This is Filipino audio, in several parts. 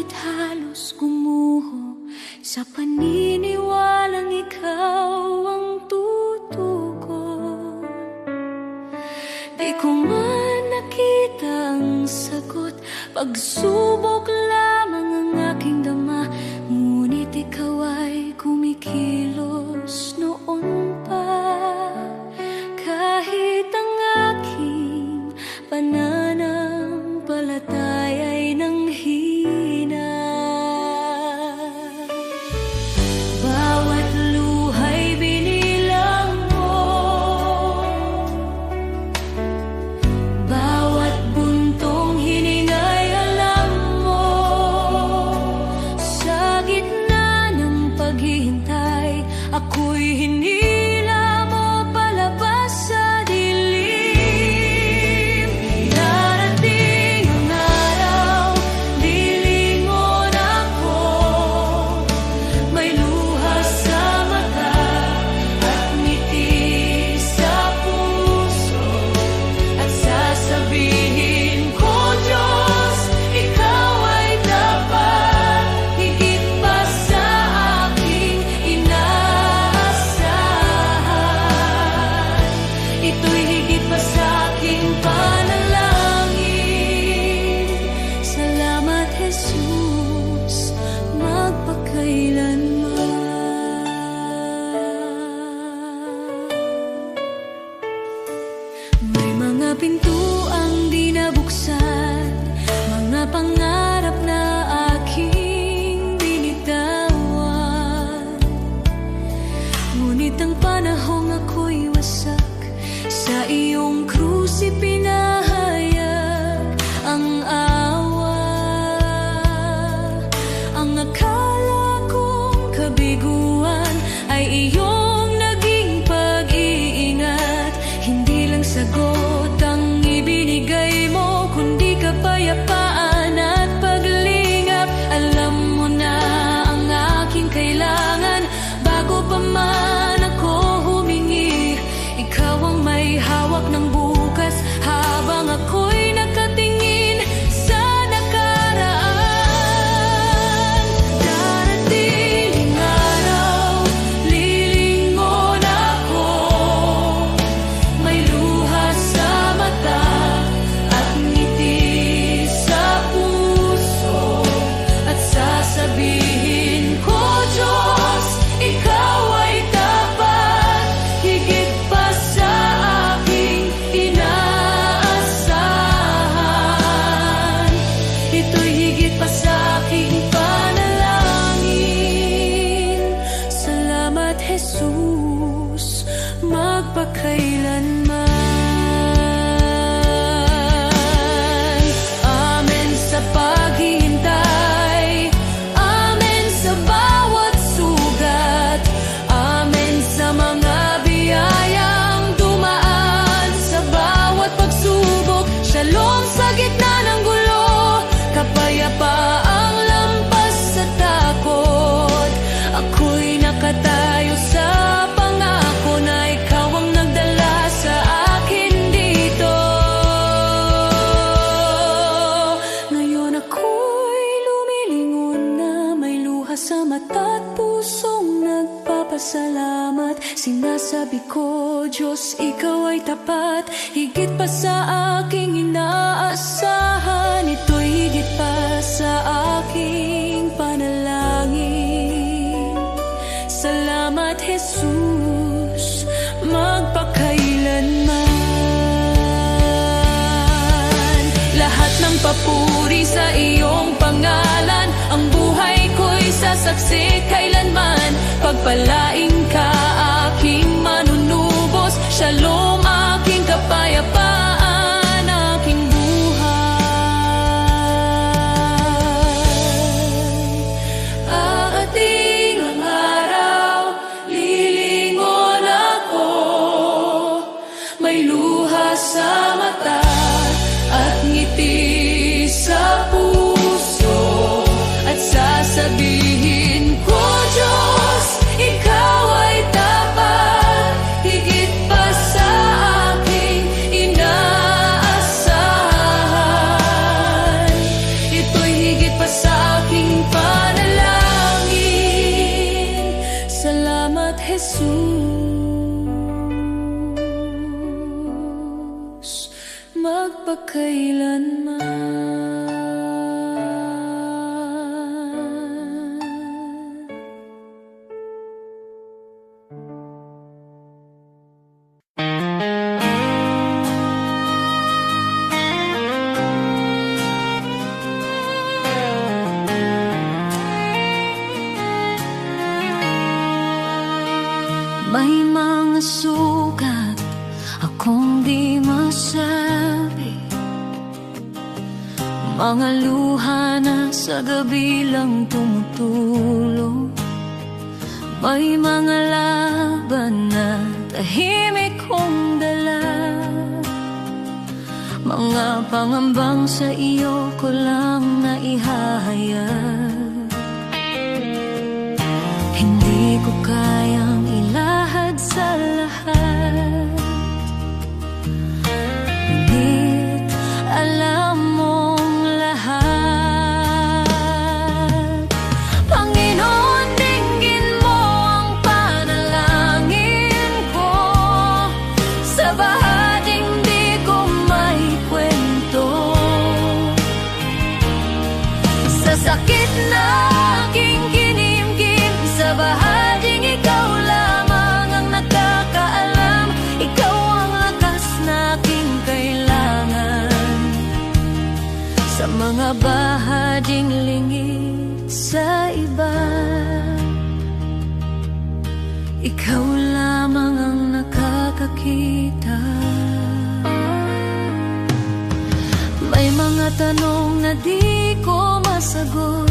langit halos gumuho sa paniniwalang ikaw ang tutugon. Di ko man nakita ang sagot, pagsubok lamang ang aking dama, ngunit ikaw ay kumikilos noon pa. Kahit ang aking pananampalataya ay nanghina, bawat luha'y binilang mo, bawat buntong hininga'y alam mo. Sa gitna ng paghihintay, ako'y hinila mo palabas sa dilim. Darating ang araw, lilingon ako, may luha sa mata at ngiti sa puso, at sasabihin ko, Diyos, ikaw ay dapat, higit pa sa aking inaasahan. Ito'y higit pa sa aking panalangin. Salamat, Jesus, magpakailanman. May mga pintuang di nabuksan, mga pangarap na aking binitawan, ngunit ang panahong ako'y wasak, sa iyong krus ipinahayag ang awa. Ang akala kong kabiguan ay iyong naging pag-iingat. Hindi lang sagot ang ibinigay mo, kundi kapayapaan at paglingap. Alam mo na ang aking kailangan bago pa man ako humingi. Ikaw ang may hawak ng bukas habang ako'y nakatingin sa nakaraan. Darating ang araw, lilingon ako, may luha sa mata at ngiti sa puso, at sasabihin ko, Diyos, ikaw ay dapat, higit pa sa aking inaasahan. Ito'y higit pa sa aking panalangin. Salamat, Jesus, magpakailanman. Amen sa paghihintay, amen sa bawat sugat, amen sa mga biyayang dumaan sa bawat pagsubok. Shalom sa gitna ng gulo, kapayapaang lampas sa takot. Ako'y nakatayo sa pangako na ikaw ang nagdala sa akin dito. Ngayon ako'y lumilingon na, may luha sa mata at pusong nagpapasalamat. Sinasabi ko, Diyos, ikaw ay tapat, higit pa sa aking inaasahan. Ito'y higit pa sa aking panalangin. Salamat, Jesus, magpakailanman. Lahat ng papuri sa iyong pangalan, ang buhay ko'y sasaksi kailanman. Pagpalaing ka, aking manunubos, shalom, aking kapayapaan, aking buhay. Aating ang araw, lilingon ako, may luha sa mata at ngiti sa puso, at sasabihin ko, Diyos, ikaw Salamat, Jesus, magpakailanman. May mga sugat akong di masabi, mga luha na sa gabi lang tumutulong. May mga laban na tahimik kong dala, mga pangambang sa iyo ko lang naihahayag. Hindi ko kayang ilahad sa lahat, ngunit alam mong lahat. Panginoon, dinggin mo ang panalangin ko, sa bahaging di ko maikwento, sa sakit na aking kinimkim, sa bahaging ikaw lamang ang nakakaalam. Ikaw ang lakas na aking kailangan, sa mga bahaging lingid sa iba. Ikaw lamang ang nakakakita. May mga tanong na di ko masagot,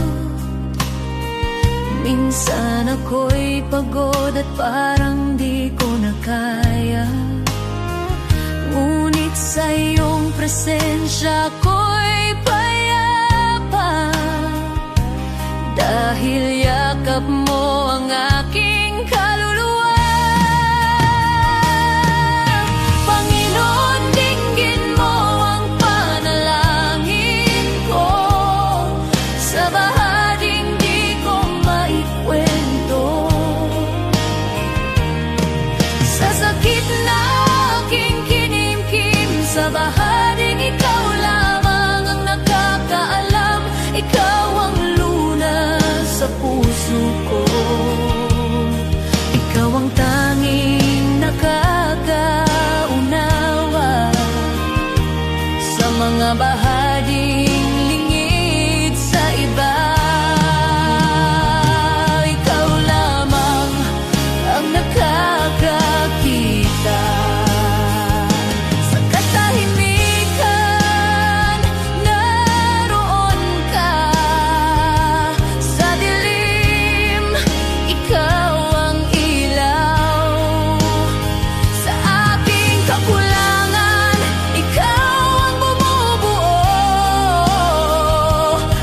minsan ako'y pagod at parang di ko na kaya, ngunit sa iyong presensya ako'y payapa, dahil yakap mo ang aking kaluluwa. Panginoon, dinggin mo ang panalangin ko, sa bahaging di ko maikwento, sa sakit na aking kinimkim, sa bahaging ikaw lamang ang nakakaalam. Ikaw ang lunas sa puso ko, ikaw ang tanging nakakaunawa, sa mga bahaging lingid sa iba. Ikaw lamang ang nakakakita, sa katahimikan naroon ka, sa dilim ikaw ang ilaw, sa aking kakulangan ikaw ang bumubuo,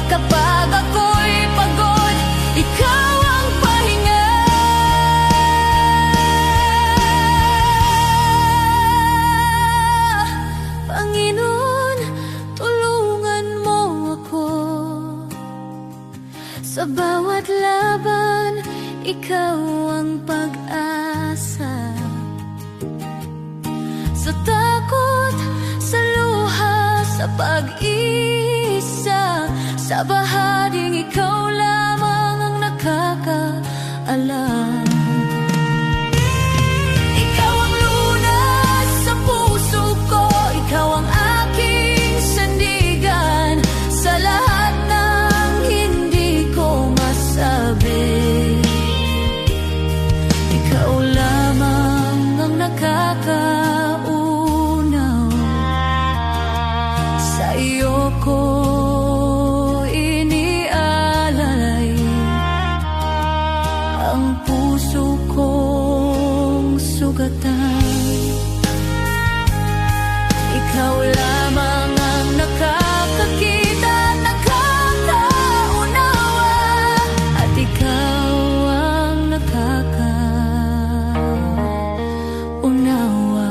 kapag ako'y pagod ikaw ang pahinga. Panginoon, tulungan mo ako, sa bawat laban ikaw ang pag-asa, sa takot, sa luha, sa pag-isa, sa bahaging ikaw lamang ang nakakaalam. Ikaw ang lunas sa puso ko, ikaw ang aking sandigan, sa lahat ng hindi ko masabi. Ikaw lamang ang nakakaunaw, sa iyo ko inialalay ang puso kong sugatan. Ikaw lamang ang nakakakita, nakakaunawa, at ikaw ang nakakaunawa.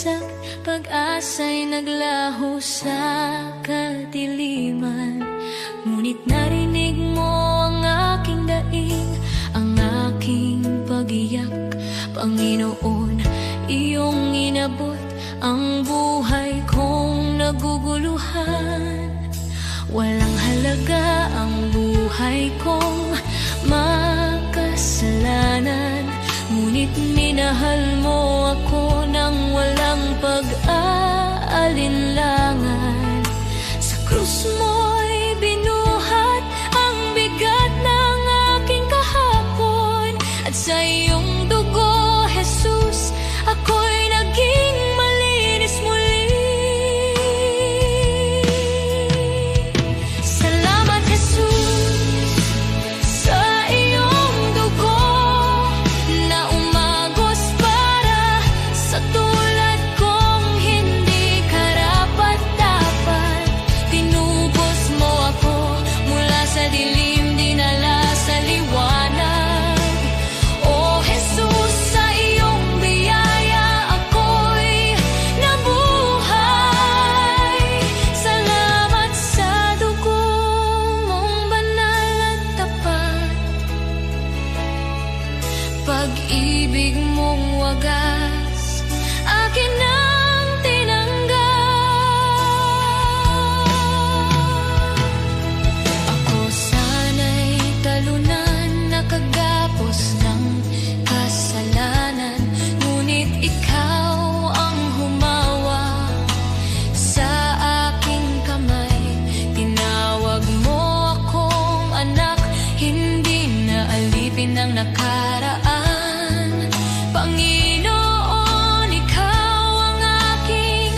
bagsak, pag-asa'y naglaho sa kadiliman. Ngunit narinig mo ang aking daing, ang aking pag-iyak. Panginoon, iyong inabot ang buhay kong naguguluhan. Walang halaga ang buhay kong makasalanan, ngunit minahal mo ako ng walang pag-aalinlangan. Sa krus mo'y binuhat ang bigat ng aking kahapon, at sa iyong dugo, Jesus, ako'y naging malinis muli. Salamat, Jesus, sa iyong dugo na umagos para sa tulad kong hindi karapat-dapat. Tinubos mo ako mula sa dilim, dinala sa liwanag. O Jesus, sa iyong biyaya ako'y nabuhay. Salamat sa dugo mong banal at tapat, pag-ibig mong wagas, akin ang tinanggap. Ako sana'y talunan, nakagapos ng kasalanan, ngunit ikaw ang humawa sa aking kamay. Tinawag mo akong anak, hindi na alipin ng nakaraan. Panginoon, ikaw ang aking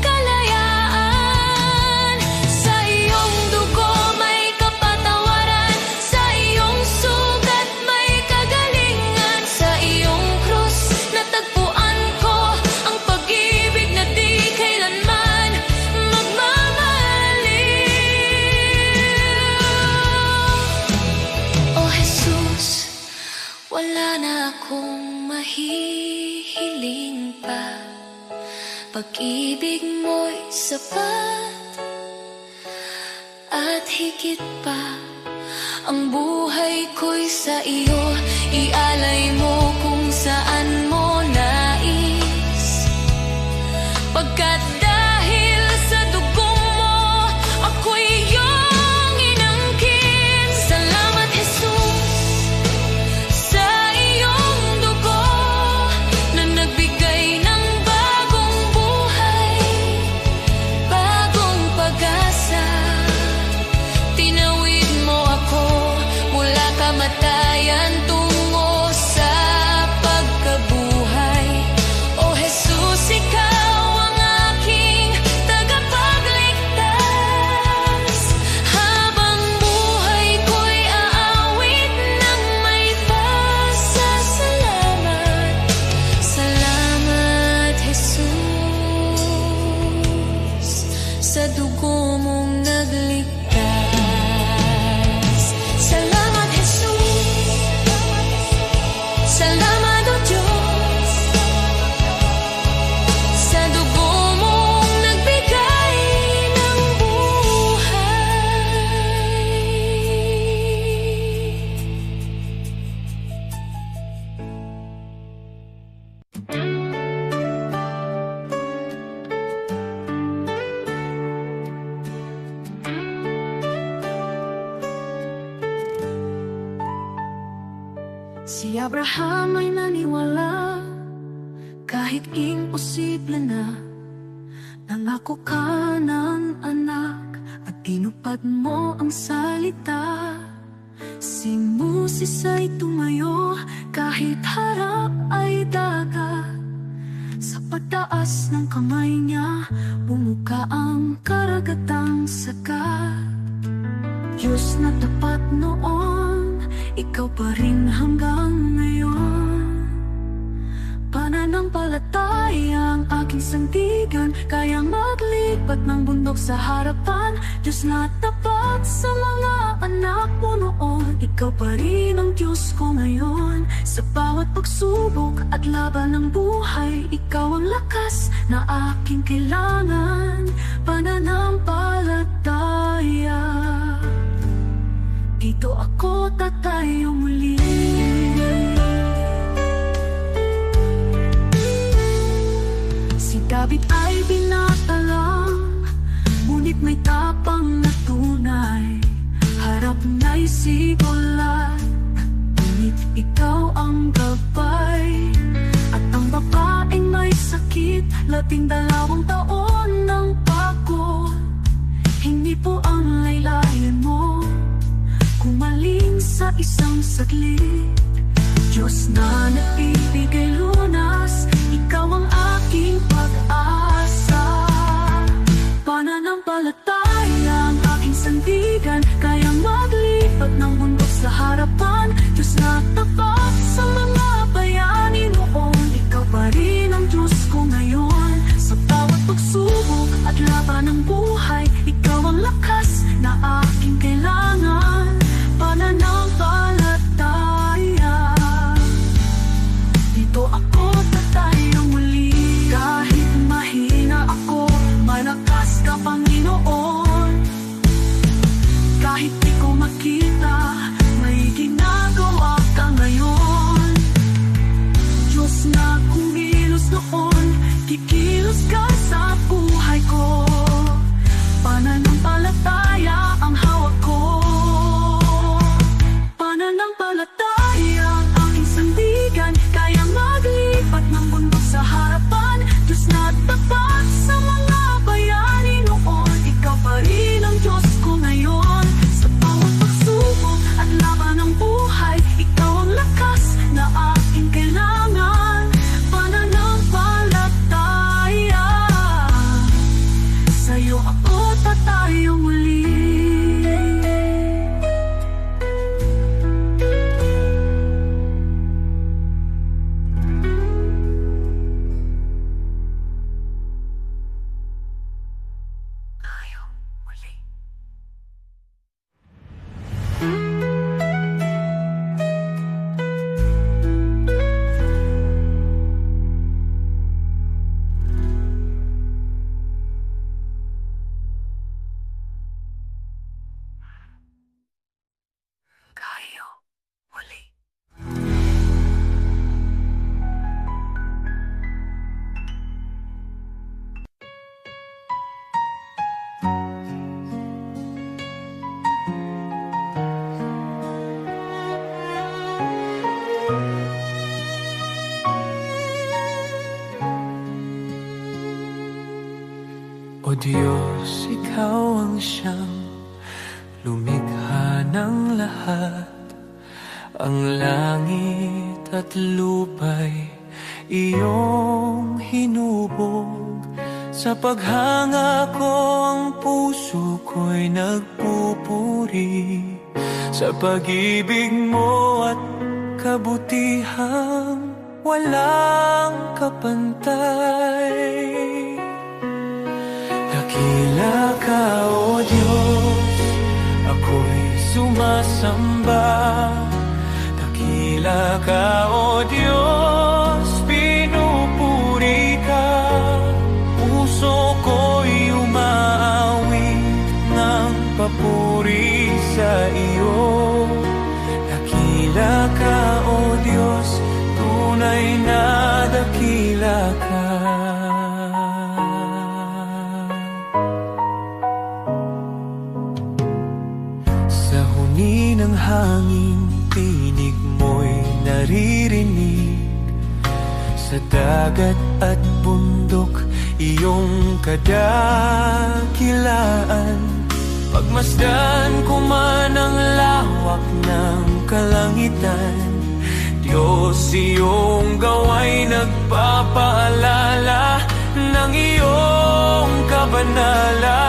kalayaan. Sa iyong dugo may kapatawaran, sa iyong sugat may kagalingan. Sa iyong krus natagpuan ko ang pag-ibig na di kailanman magmamaliw. O Jesus, wala na akong mahihiling pa, pag-ibig mo'y sapat at higit pa. Ang buhay ko'y sa iyo, ialay mo kung saan mo nais. Pagkat dahil sa dugo mo, ako'y iyong inangkin. Salamat, Jesus, sa iyong dugo na nagbigay ng bagong buhay, bagong pag-asa. Tinawid mo ako mula kamatayan tungo sa pagkabuhay. O Jesus, ikaw ang aking tagapagligtas. Habang buhay ko'y aawit ng may pasasalamat. Salamat, Jesus, sa dugo mong nagligtas. Salamat, Jesus. Salamat, O Diyos, sa dugo mong nagbigay ng buhay. Si Abraham ay naniwala kahit imposible na. Nangako ka ng anak at tinupad mo ang salita. Si Moses ay tumayo kahit harap ay dagat. Sa pagtaas ng kamay niya, bumuka ang karagatang sagat. Diyos na tapat noon, ikaw pa rin hanggang ngayon. Pananampalataya ang aking sandigan, kayang magligtas maglipat ng bundok sa harapan. Diyos na tapat sa mga anak mo noon, ikaw pa rin ang Diyos ko ngayon. Sa bawat pagsubok at laban ng buhay, ikaw ang lakas na aking kailangan. Pananampalataya, dito ako tatayo muli. Si David ay binata lang, ngunit may tapang na tunay. Harap na'y sigolat, ngunit ikaw ang gabay. At ang babaeng may sakit, 12 taon ng pagod. Hindi po ang laylayan mo kumaling sa isang saglit. Diyos na nagbibigay lunas, ikaw ang aking pag-asa. Pananampalataya ang aking sandigan, kaya maglipat ng bundok sa harapan. Diyos na tapat sa mga bayani noon, ikaw pa rin ang Diyos ko ngayon. Sa bawat pagsubok at laban ng buhay, ikaw ang lakas na aking kailangan. Pananampalataya, dito ako tatayo muli. Kahit mahina ako, malakas ka, Panginoon. Kahit di ko makita, may ginagawa ka ngayon. Diyos na kumilos noon, kikilos ka sa buhay ko. Pananampalataya ang hawak ko. Pananampalataya ang aking sandigan, kaya maglipat ng bundok sa harapan. Diyos na tapat sa mga bayani noon, ikaw pa rin ang Diyos ko ngayon. Sa bawat pagsubok at laban ng buhay, ikaw ang lakas na aking kailangan. Pananampalataya, sa'yo ako tatayo muli. O Diyos, Ikaw ang siyang lumikha ng lahat. Ang langit at lupa'y iyong hinubog. Sa paghanga ko ang puso ko'y nagpupuri sa pag-ibig mo at kabutihang walang kapantay. Dakila ka, O Diyos, ako'y sumasamba. Dakila ka, O Diyos, pinupuri ka. Puso ko'y umaawit ng papuri sa iyo. Dakila ka, O Diyos, tunay na dakila ka. Ng hangin, tinig mo'y naririnig. Sa dagat at bundok, iyong kadakilaan. Pagmasdan ko man ang lawak ng kalangitan, Diyos, iyong gawa'y nagpapaalala ng iyong kabanalan.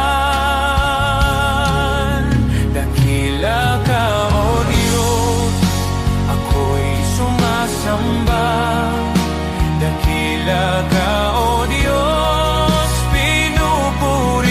Dakila ka, O Diyos, ako'y sumasamba. Dakila ka, O Diyos, pinupuri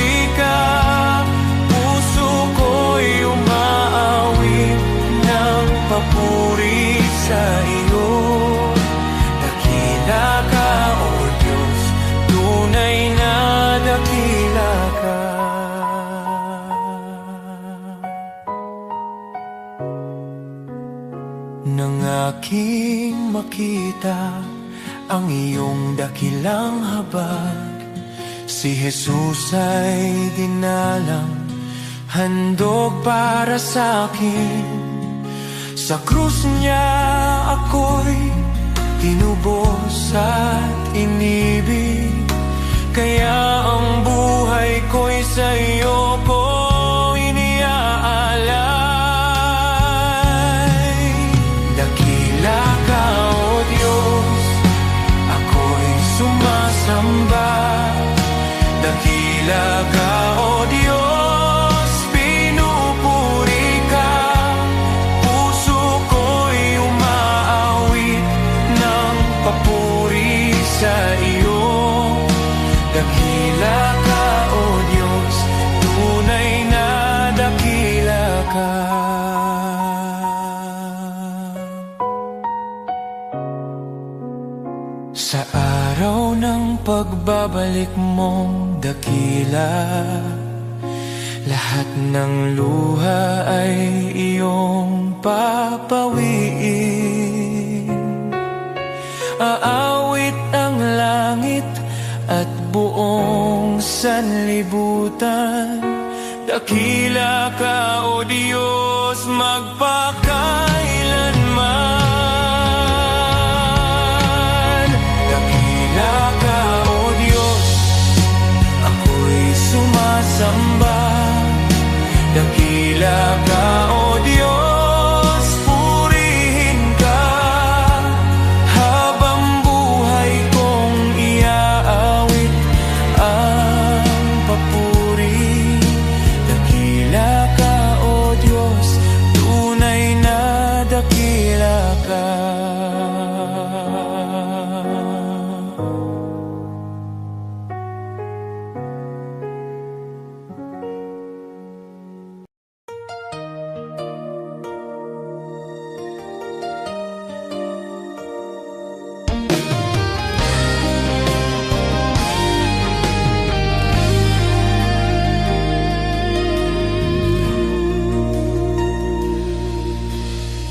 aking makita ang iyong dakilang habag. Si Jesus ay dinalang, handog para sa akin. Sa krus niya ako'y tinubos at inibig, kaya ang buhay ko'y sa iyo ko iniaalay. Dakila ka, O Diyos, ako'y sumasamba. Dakila ka, O Diyos, pinupuri ka. Puso ko'y umaawit ng papuri sa iyo. Dakila ka, O Diyos, tunay na dakila ka. Sa araw ng pagbabalik mong dakila, lahat ng luha ay iyong papawiin. Aawit ang langit at buong sanlibutan. Dakila ka, O Diyos, magpakailanman. Dakila ka, O Diyos, ako'y sumasamba. Dakila ka, O Diyos, purihin ka. Habang buhay kong iaawit ang papuri. Dakila ka, O Diyos, tunay na dakila ka.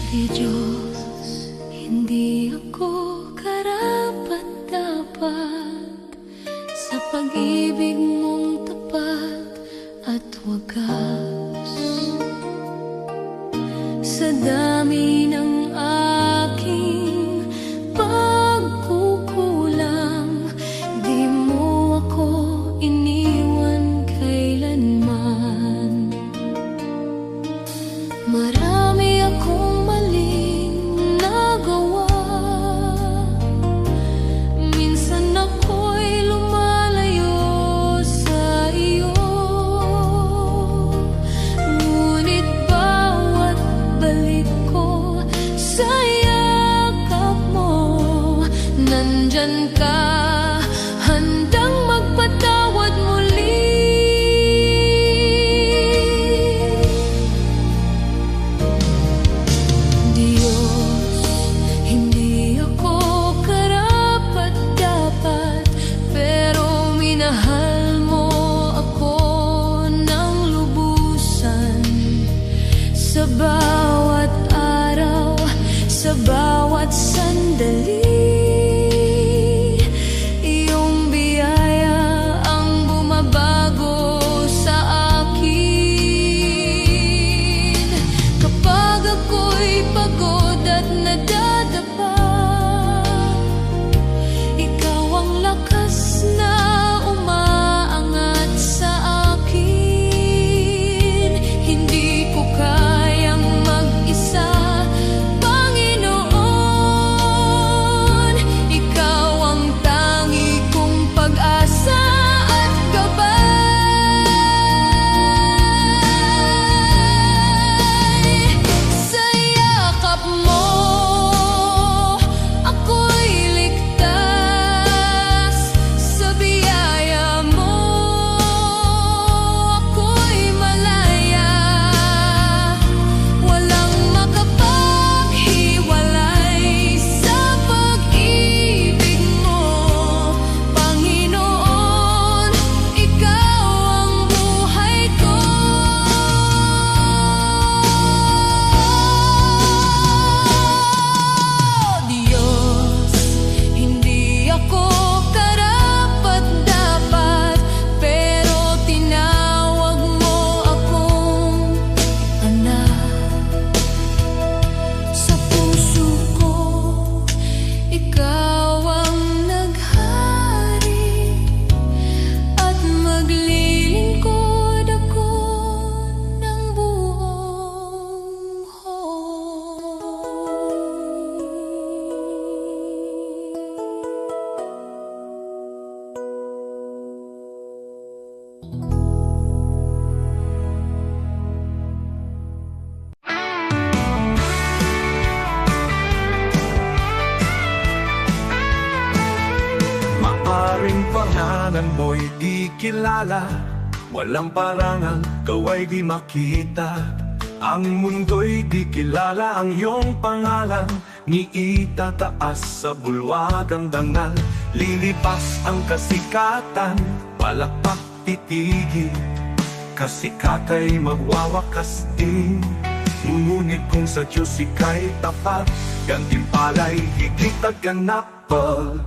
Di Diyos, hindi ako karapat-dapat sa pag-ibig mong tapat at wagas. Sa dami ng aking pagkukulang, di mo ako iniwan kailanman. Marami akong maling nagawa. Minsan ako'y lumalayo sa iyo. Ngunit bawat balik mo'y di kilala, walang parangal, kaway di makita. Ang mundo'y di kilala ang iyong pangalan, ni itataas sa bulwagang dangal. Lilipas ang kasikatan, palakpak titigil, kasikatay magwawakas din. Ngunit kung sa Diyos ika'y tapat, gantimpala'y higit at ganapal.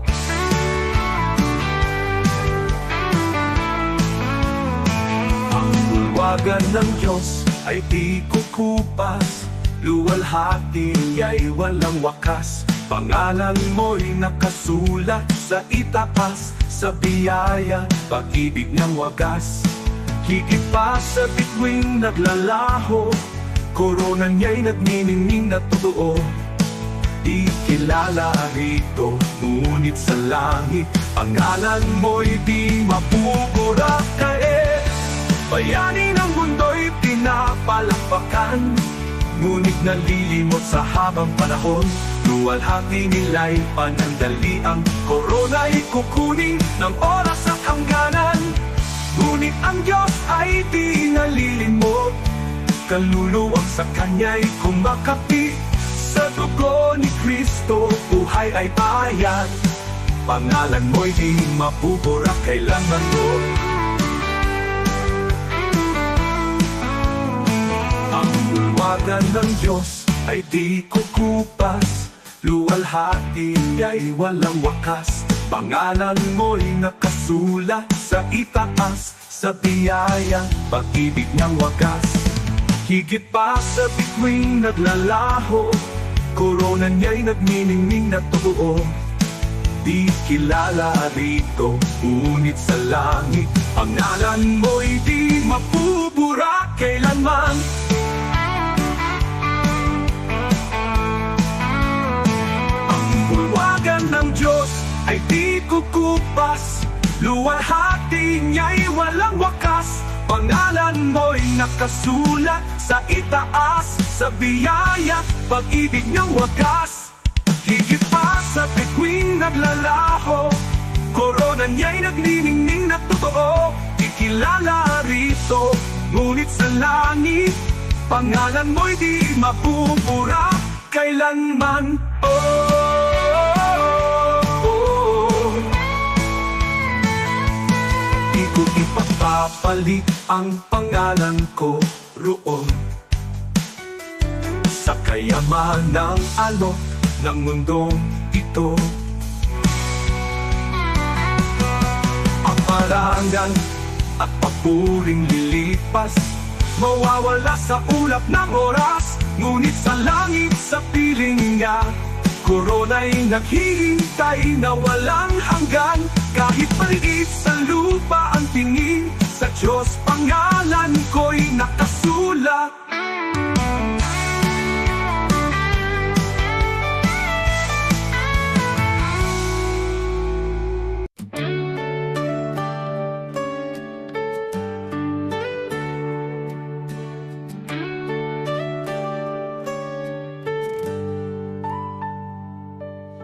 Ang bulwagan ng Diyos ay di kukupas, luwalhati niya'y walang wakas. Pangalan mo'y nakasulat sa itaas, sa biyaya, pag-ibig ng wagas. Higit pa sa bituing naglalaho, korona niya'y nagniningning na totoo. Di kilala rito, ngunit sa langit, pangalan mo'y di mapupura. Kahit bayani ng mundo'y pinapalakpakan, ngunit nalilimot sa habang panahon. Luwalhati nila'y panandali, ang korona'y kukunin ng oras at hangganan. Ngunit ang Diyos ay di nalilimot, kaluluwag sa Kanya'y kumakapi. Sa dugo ni Kristo, buhay ay bayad, pangalan mo'y di mapupura kailanman mo. Ang bulwagan ng Diyos ay di kukupas, luwalhati niya'y walang wakas. Pangalan mo'y nakasulat sa itaas, sa biyaya, pag-ibig niyang wagas. Higit pa sa bituing naglalaho, korona niya'y nagniningning na totoo. Di kilala rito, ngunit sa langit, pangalan mo'y di mapupura kailanman. Ang bulwagan ng Diyos ay di kukupas, luwalhati niya'y walang wakas. Pangalan mo'y nakasulat sa itaas, sa biyaya, pag-ibig niyang wagas. Higit pa sa bituing naglalaho, korona niya'y nagniningning na totoo. Ikilala rito, ngunit sa langit, pangalan mo'y di mapupura kailanman. Di ko ipapapalit ang pangalan ko roon sa kayamanang alok ng mundong ito. Ang parangal at papuring lilipas, mawawala sa ulap ng oras. Ngunit sa langit, sa piling niya, korona'y naghihintay na walang hanggan. Kahit maliit sa lupa ang tingin, sa Diyos pangalan ko'y nakasulat.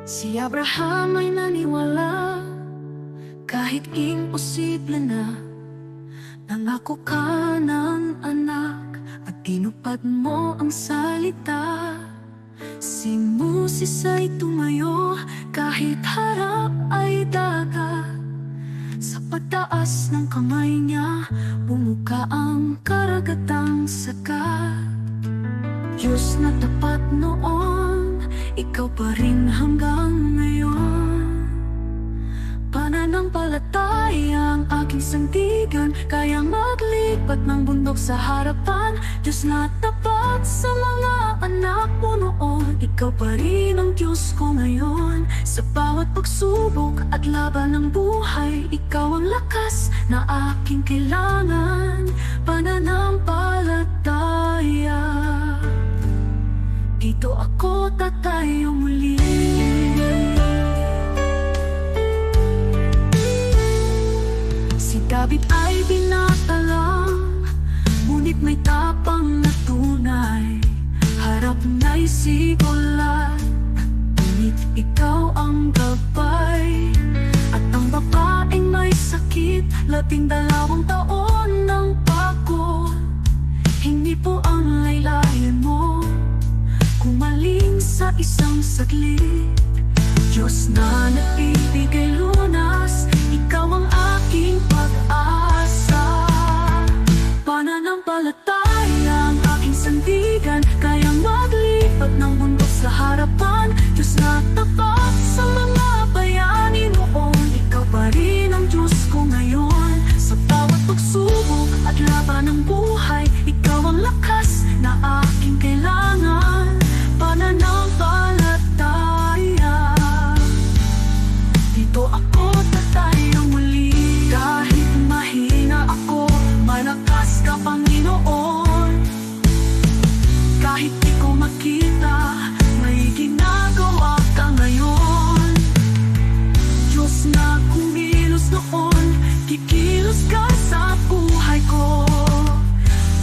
Si Abraham ay naniwala, kahit imposible na. Nangako ka ng anak at tinupad mo ang salita. Si Moses ay tumayo kahit harap ay dagat. Sa pagtaas ng kamay niya, bumuka ang karagatang sagat. Diyos na tapat noon, ikaw pa rin hanggang ngayon. Pananampalataya ang aking sandigan, kaya maglipat ng bundok sa harapan. Diyos na tapat sa mga anak mo noon, ikaw pa rin ang Diyos ko ngayon. Sa bawat pagsubok at laban ng buhay, ikaw ang lakas na aking kailangan. Pananampalataya, dito ako tatayo muli. Si David ay binata lang, ngunit may tapang na tunay. Harap na'y sigulat, ngunit ikaw ang gabay. At ang babaeng may sakit, 12 taon ng pagod. Hindi po ang laylayan mo kumaling sa isang saglit. Diyos na nagbibigay lunas, ikaw ang aking pag-asa. Pananampalataya ang aking sandigan, kayang maglipat ng bundok sa harapan. Diyos na tapat sa mga bayani noon, ikaw pa rin ang Diyos ko ngayon. Sa bawat pagsubok at laban ng buhay, ikaw ang lakas na aking kailangan. Pananampalataya, dito ako tatayo muli. Kahit mahina ako, malakas ka Panginoon. Kahit di ko makita, may ginagawa ka ngayon. Diyos na kumilos noon, kikilos ka sa buhay ko.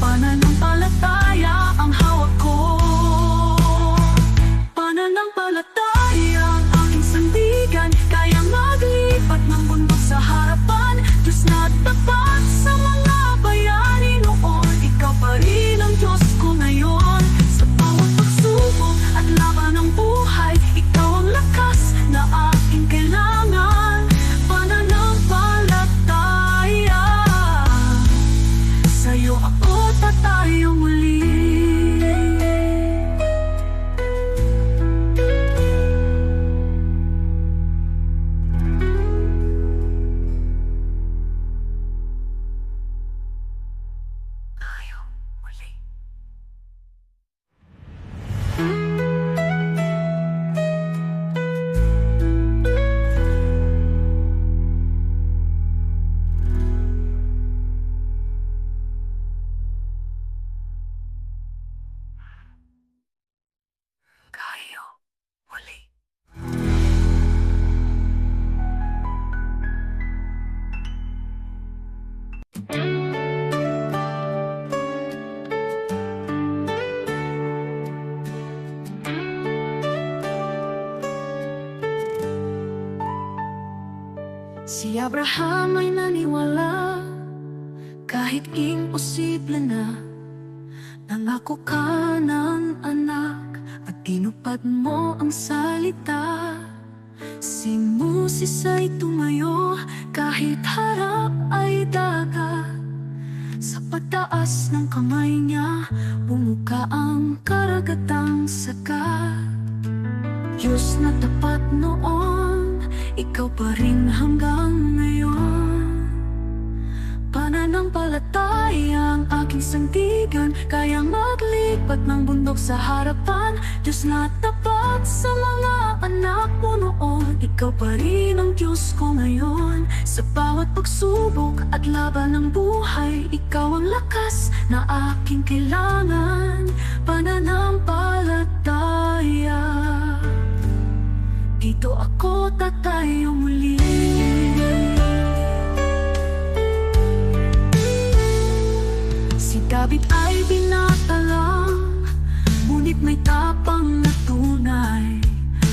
Pananampalataya ang hawak ko. Pananampalataya ang aking sandigan, kayang maglipat ng bundok sa harapan. Diyos na tapat sa mga bayani noon, ikaw pa rin ang Diyos ko ngayon. Sa bawat pagsubok at laban ng buhay, ikaw ang lakas na aking kailangan. Pananampalataya, sa'yo ako tatayo muli. Tayo muli. Tayo muli. Si Abraham ay naniwala, kahit imposible na. Nangako ka ng anak at tinupad mo ang salita. Si Moses ay tumayo kahit harap ay dagat. Sa pagtaas ng kamay niya, bumuka ang karagatang sagat. Diyos na tapat noon, ikaw pa rin hanggang ngayon. Pananampalataya ang aking sandigan, kayang maglipat ng bundok sa harapan. Diyos na tapat sa mga anak mo noon, ikaw pa rin ang Diyos ko ngayon. Sa bawat pagsubok at laban ng buhay, ikaw ang lakas na aking kailangan. Pananampalataya, dito ako tatayo muli. Si David ay binata lang, ngunit may tapang na tunay.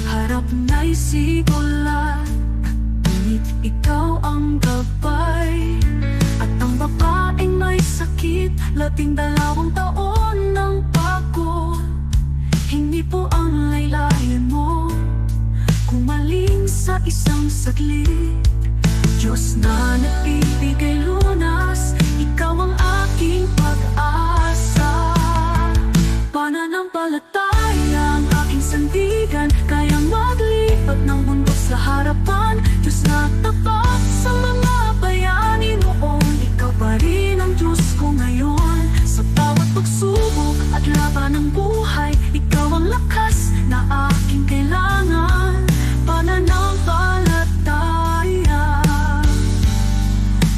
Harap na'y si Goliath, ngunit ikaw ang gabay. At ang babaeng may sakit, 12 taon ng pagod. Hindi po ang laylayan mo kumaling sa isang saglit. Diyos na nagbibigay lunas, ikaw ang aking pag-asa. Pananampalataya ang aking sandigan, kayang maglipat ng bundok sa harapan. Diyos na tapat sa mga bayani noon, ikaw pa rin ang Diyos ko ngayon. Sa bawat pagsubok at laban ng buhay, ikaw ang lakas na aking kailangan. Pananampalataya,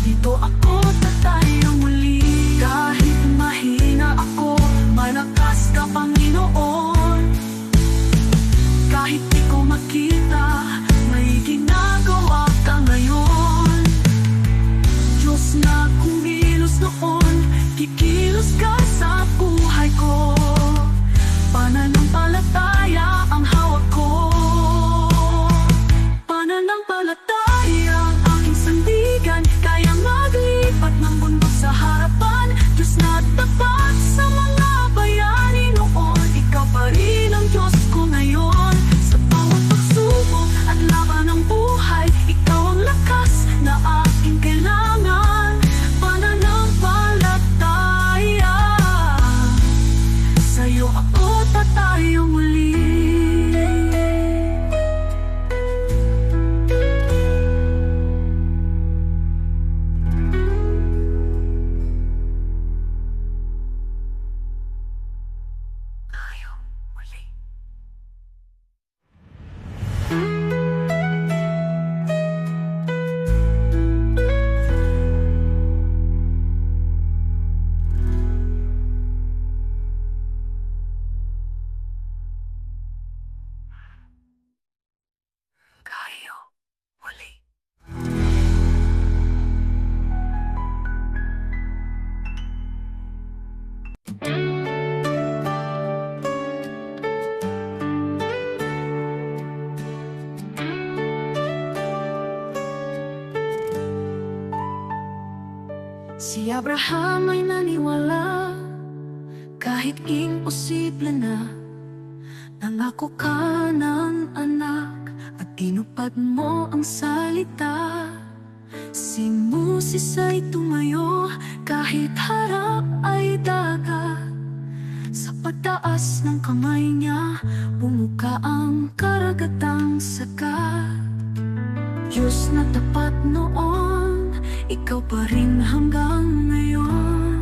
dito ako tatayo muli. Kahit mahina ako, malakas ka Panginoon. Kahit di ko makita, may ginagawa ka ngayon. Diyos na kumilos noon, kikilos ka sa buhay ko. Pananampalataya ang hawak ko. Pananampalataya ang aking sandigan, Si Abraham ay naniwala kahit imposible na. Nangako ka ng anak at tinupad mo ang salita. Si Moses ay tumayo kahit harap ay dagat. Sa pagtaas ng kamay niya, bumuka ang karagatang sagat. Diyos na tapat noon, ikaw pa rin hanggang ngayon.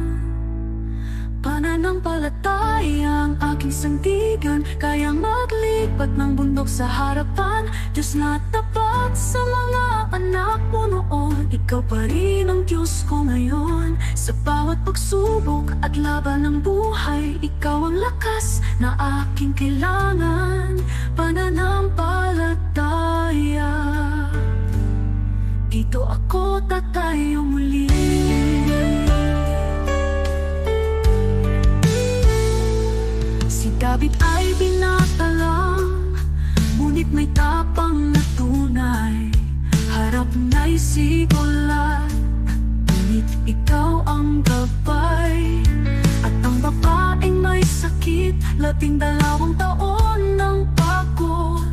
Pananampalataya ang aking sandigan, kayang maglipat ng bundok sa harapan. Diyos na tapat sa mga anak mo noon, ikaw pa rin ang Diyos ko ngayon. Sa bawat pagsubok at laban ng buhay, ikaw ang lakas na aking kailangan. Pananampalataya, dito ako tatayo muli. Si David ay binata lang, ngunit may tapang na tunay. Harap na'y sigulat, ngunit ikaw ang gabay. At ang babaeng may sakit, 12 taon ng pagod.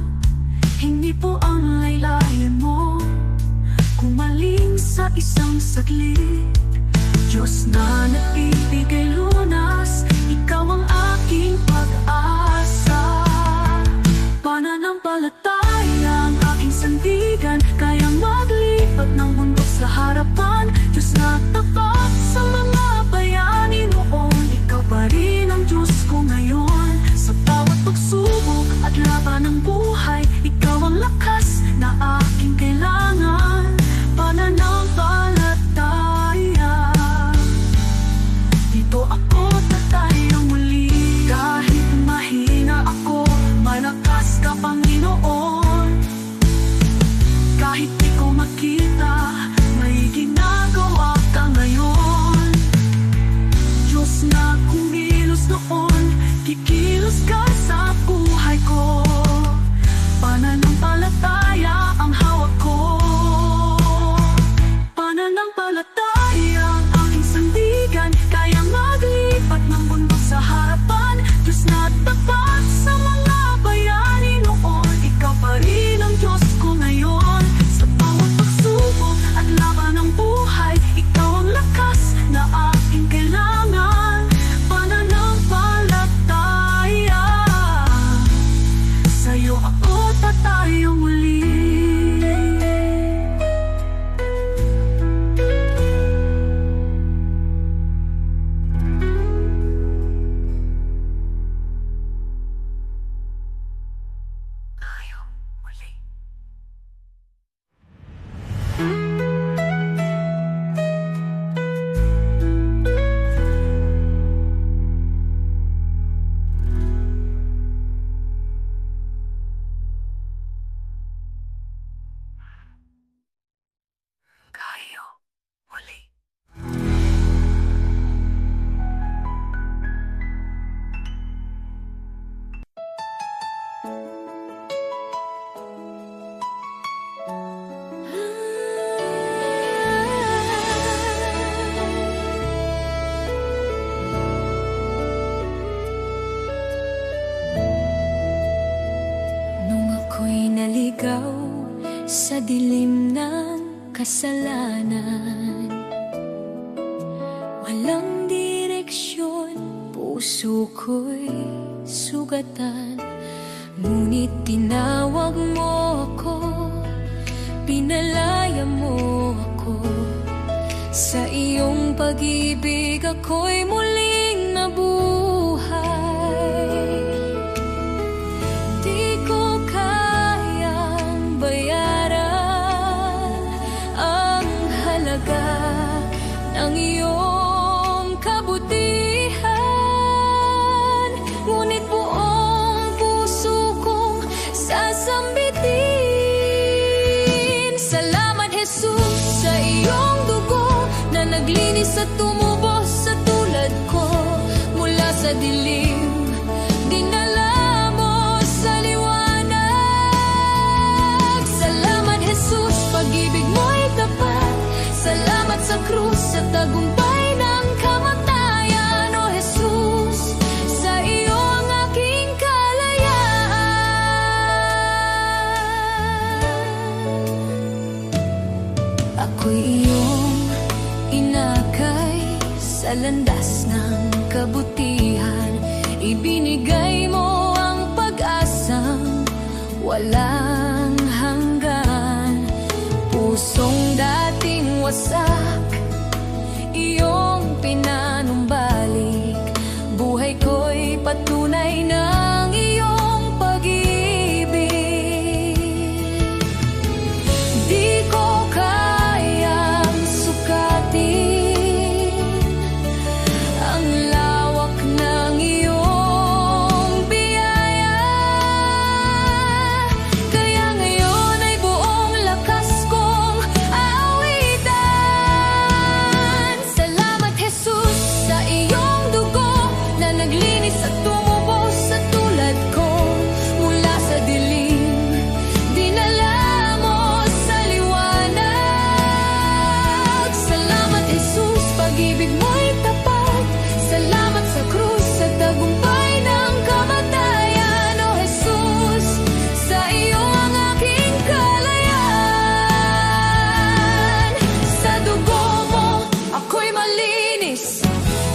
Hindi po ang laylayan mo kumaling sa isang saglit. Diyos na nagbibigay lunas, ikaw ang aking pag-asa. Pananampalataya ang aking sandigan, kayang maglipat ng bundok sa harapan. Diyos na tapat sa mga bayani noon, ikaw pa rin ang Diyos ko ngayon. Sa bawat pagsubok at laban ng buhay, ikaw ang lakas na aking kailangan. Pananampalataya, dito ako tatayo muli. Kahit mahina ako, malakas ka Panginoon. Kahit di ko makita, may ginagawa ka ngayon. Diyos na kumilos noon, kikilos ka sa buhay ko. Pananampalataya ang hawak ko. Pananampalataya ang aking sandigan, kayang maglipat ng bundok sa harapan. Diyos na tapat sa mga bayani noon, ikaw pa rin ang Diyos ko ngayon. Sa bawat pagsubok at laban ng buhay, ikaw ang lakas na aking kailangan. Pananampalataya, sa'yo ako tatayo muli. Tayo muli. Tayo muli. Nung ako'y naligaw sa dilim ng kasalanan, walang direksyon, puso ko'y sugatan. Ngunit tinawag mo ako, pinalaya mo ako. Sa iyong pag-ibig ako'y muling nabuhay. Di ko kayang bayaran ang halaga ng iyong kabutihan. Ngunit buong puso kong sasambitin. Salamat Jesus sa iyong dugo na naglinis at tumubos sa tulad ko. Mula sa dilim, dinala mo sa liwanag. Salamat Jesus, pag-ibig mo'y tapat. Salamat Salamat sa krus sa tagumpay ng kamatayan, O Jesus, sa iyo ang aking kalayaan. Ako'y iyong inakay sa landas ng kabutihan, ibinigay mo ang pag-asang walang hanggan. Pusong dating wasak, iyong pinanumbalik, buhay ko'y patunay ng iyong pag-ibig. Di ko kayang sukatin ang lawak ng iyong biyaya, kaya ngayon ay buong lakas kong aawitan. Salamat Jesus sa iyong dugo na naglinis at tumubos sa tulad ko mula sa dilim. Dinala mo sa liwanag. Salamat Jesus, pag-ibig mo'y tapat. Salamat sa krus sa tagumpay ng kamatayan, O Jesus, sa iyo ang aking kalayaan. Sa dugo mo ako'y malinis,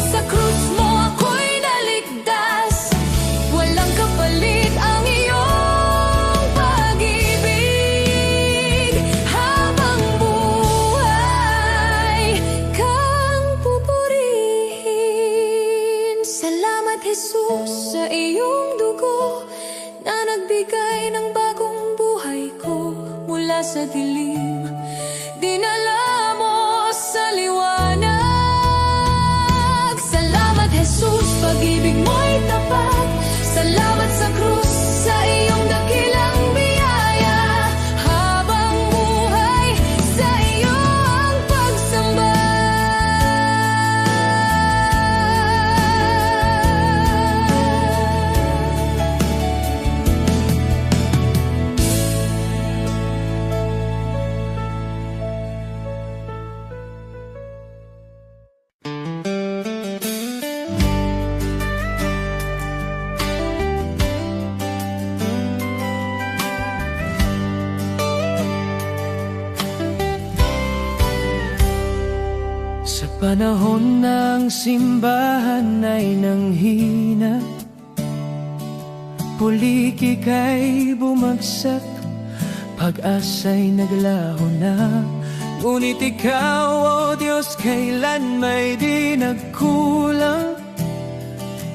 sa krus mo ako'y naligtas. Walang kapalit ang iyong pag-ibig, habang buhay kang pupurihin. Salamat Jesus sa iyong dugo na nagbigay ng bagong buhay ko mula sa dilim. Dinala mo sa liwanag. Salamat Jesus, pag-ibig mo'y tapat. Salamat sa krus sa iyong dakilang biyaya, habang buhay sa iyo ang pagsamba. Sa panahon ng simbahan ay nanghina, pulikik ay bumagsak, pag-asa'y naglaho na. Ngunit ikaw, O Diyos, kailan may di nagkulang.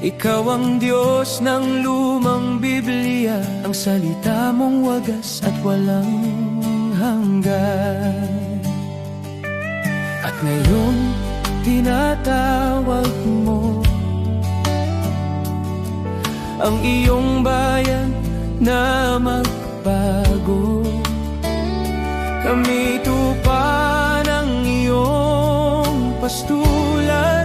Ikaw ang Diyos ng lumang Biblia, ang salita mong wagas at walang hanggan. At ngayon, tinatawag mo ang iyong bayan na magbago. Kami tupa ng iyong pastulan,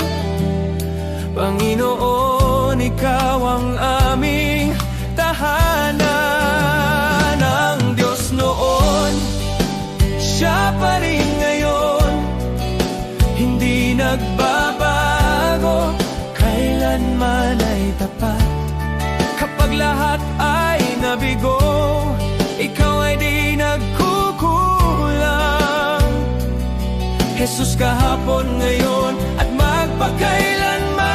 Panginoon, ikaw ang aming tahanan. Ang Diyos noon, siya pa rin ngayon, hindi nagbabago, kailanman ay tapat. Kapag lahat ay nabigo, ikaw ay di nagkukulang. Jesus, kahapon, ngayon at magpakailanman.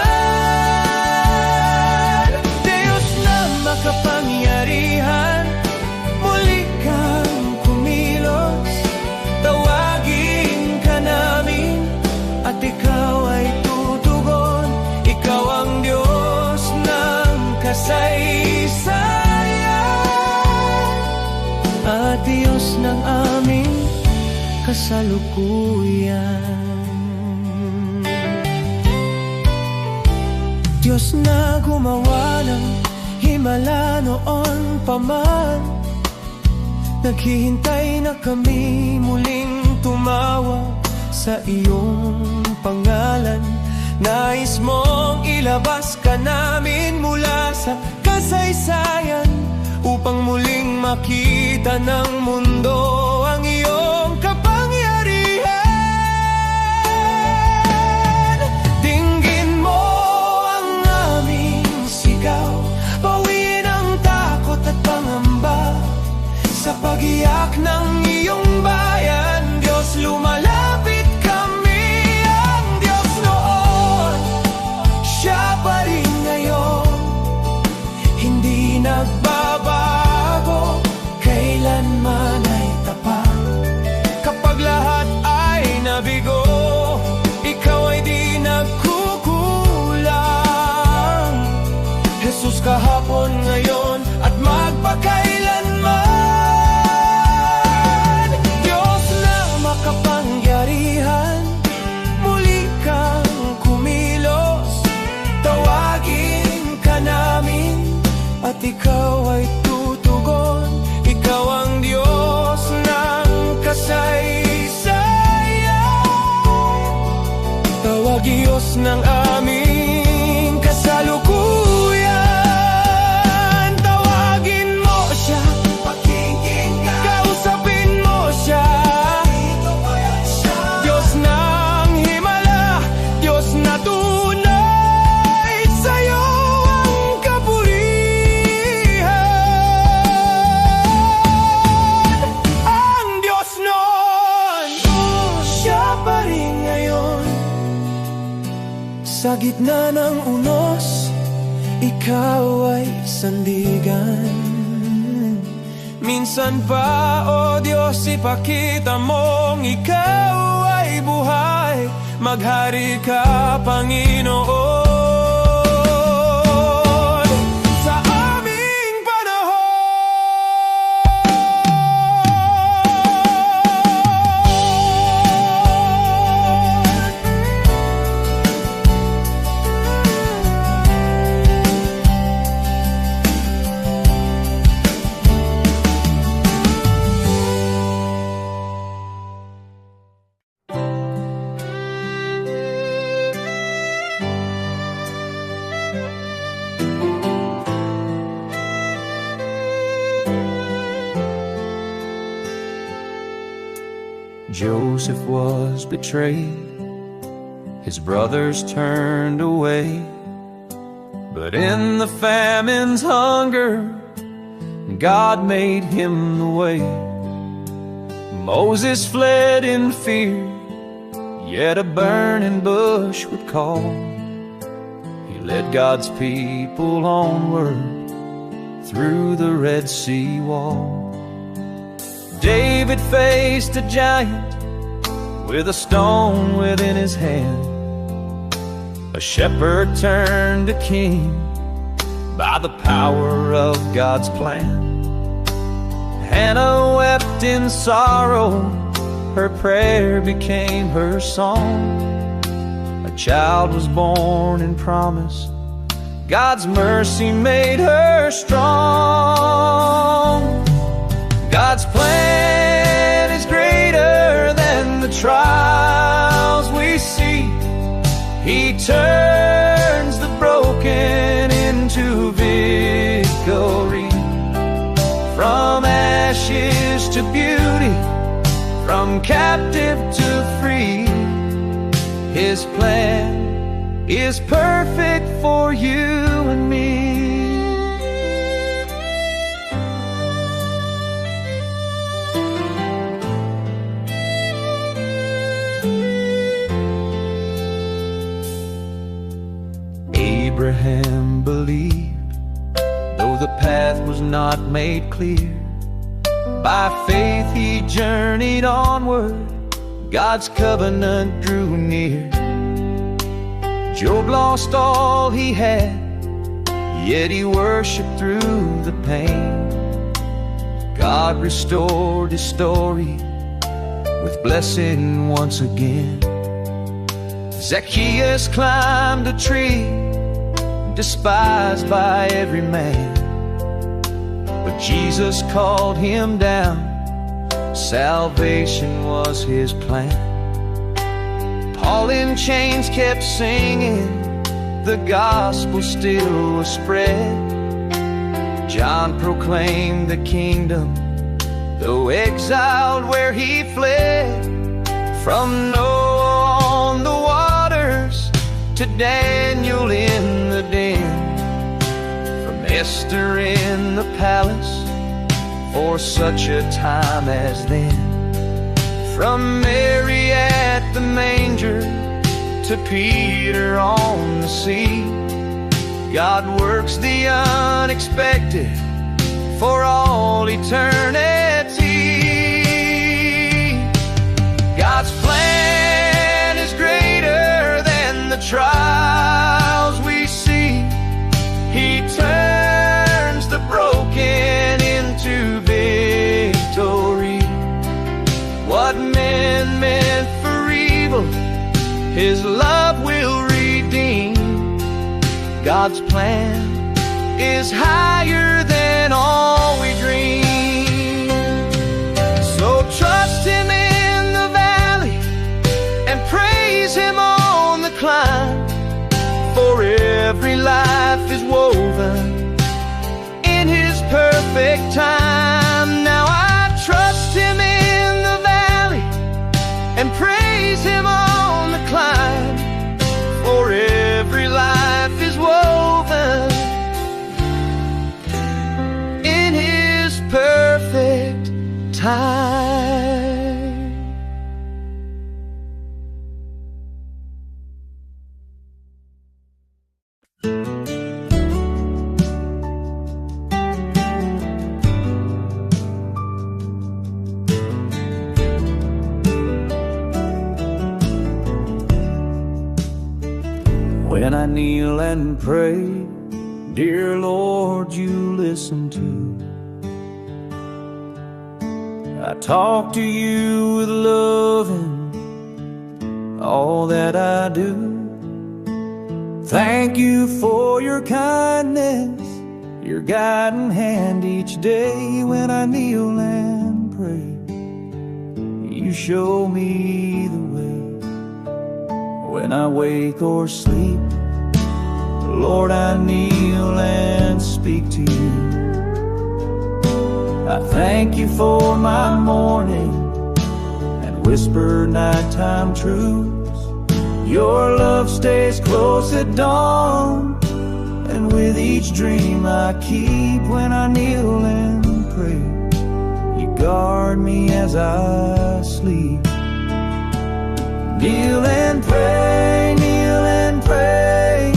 Diyos na makapangyarihan, muli kang kumilos. Tawagin ka namin at ikaw ay tutugon. Ikaw ang Diyos ng kasaysayan at Diyos ng aming kasalukuyan. Diyos na gumawa ng himala noon pa man, naghihintay na kami muling tumawag sa iyong pangalan. Nais mong ilabas ka namin mula sa kasaysayan, upang muling makita ng mundo ang iyong kapangyarihan. ikaw ay tutugon. Ikaw ang Diyos ng kasaysayan. Tawag Diyos ng aming kasalukuyan. Tawagin mo siya, pakinggan, kausapin mo siya. Diyos ng himala, Diyos na tunay, sa'yo ang kapurihan. Ang Diyos noon, siya pa rin ngayon. Sa gitna ng unos, ikaw ay sandigan. Minsan pa, O Diyos, ipakita mong ikaw ay buhay. Maghari ka, Panginoon, sa aming panahon. Joseph was betrayed, his brothers turned away, but in the famine's hunger, God made him the way. Moses fled in fear, yet a burning bush would call. He led God's people onward through the Red Sea wall. David faced a giant with a stone within his hand. A shepherd turned to king by the power of God's plan. Hannah wept in sorrow, her prayer became her song. A child was born in promise, God's mercy made her strong. God's plan is greater than the trials we see. He turns the broken into victory. From ashes to beauty, from captive to free, His plan is perfect for you and me. Abraham believed, though the path was not made clear. By faith he journeyed onward, God's covenant drew near. Job lost all he had, yet he worshiped through the pain. God restored his story with blessing once again. Zacchaeus climbed a tree, despised by every man, but Jesus called him down. Salvation was his plan. Paul in chains kept singing, the gospel still was spread. John proclaimed the kingdom, though exiled where he fled. From Noah on the waters to Daniel in the den, from Esther in the palace for such a time as then. From Mary at the manger to Peter on the sea, God works the unexpected for all eternity. God's plan is greater than the trials we see. He turns the broken into victory. What men meant for evil, His love will redeem. God's plan is higher than all we dream. So trust Him in the valley and praise Him on the climb, for every life is woven in His perfect time. Now I trust Him in the valley and praise Him on the climb, for every life is woven in His perfect time. When I kneel and pray, dear Lord, you listen too. I talk to you with love in all that I do. Thank you for your kindness, your guiding hand each day. When I kneel and pray, you show me the way. When I wake or sleep, Lord, I kneel and speak to you. I thank you for my morning and whisper nighttime truths. Your love stays close at dawn, and with each dream I keep. When I kneel and pray, you guard me as I sleep. Kneel and pray, kneel and pray,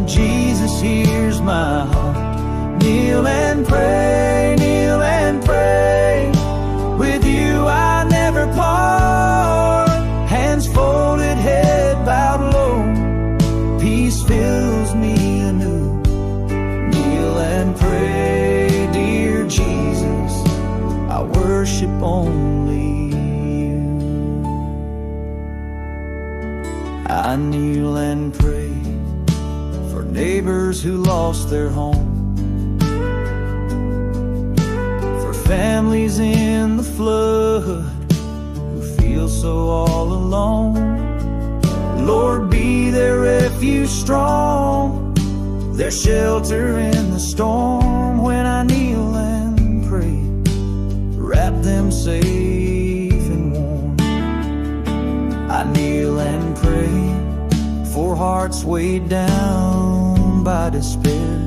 Jesus hears my heart. Kneel and pray, kneel and pray, with you I never part. Hands folded, head bowed low, peace fills me anew. Kneel and pray, dear Jesus, I worship only you. I kneel and pray for neighbors who lost their home, for families in the flood who feel so all alone. Lord, be their refuge strong, their shelter in the storm. When I kneel and pray, wrap them safe and warm. I kneel and pray for hearts weighed down by despair,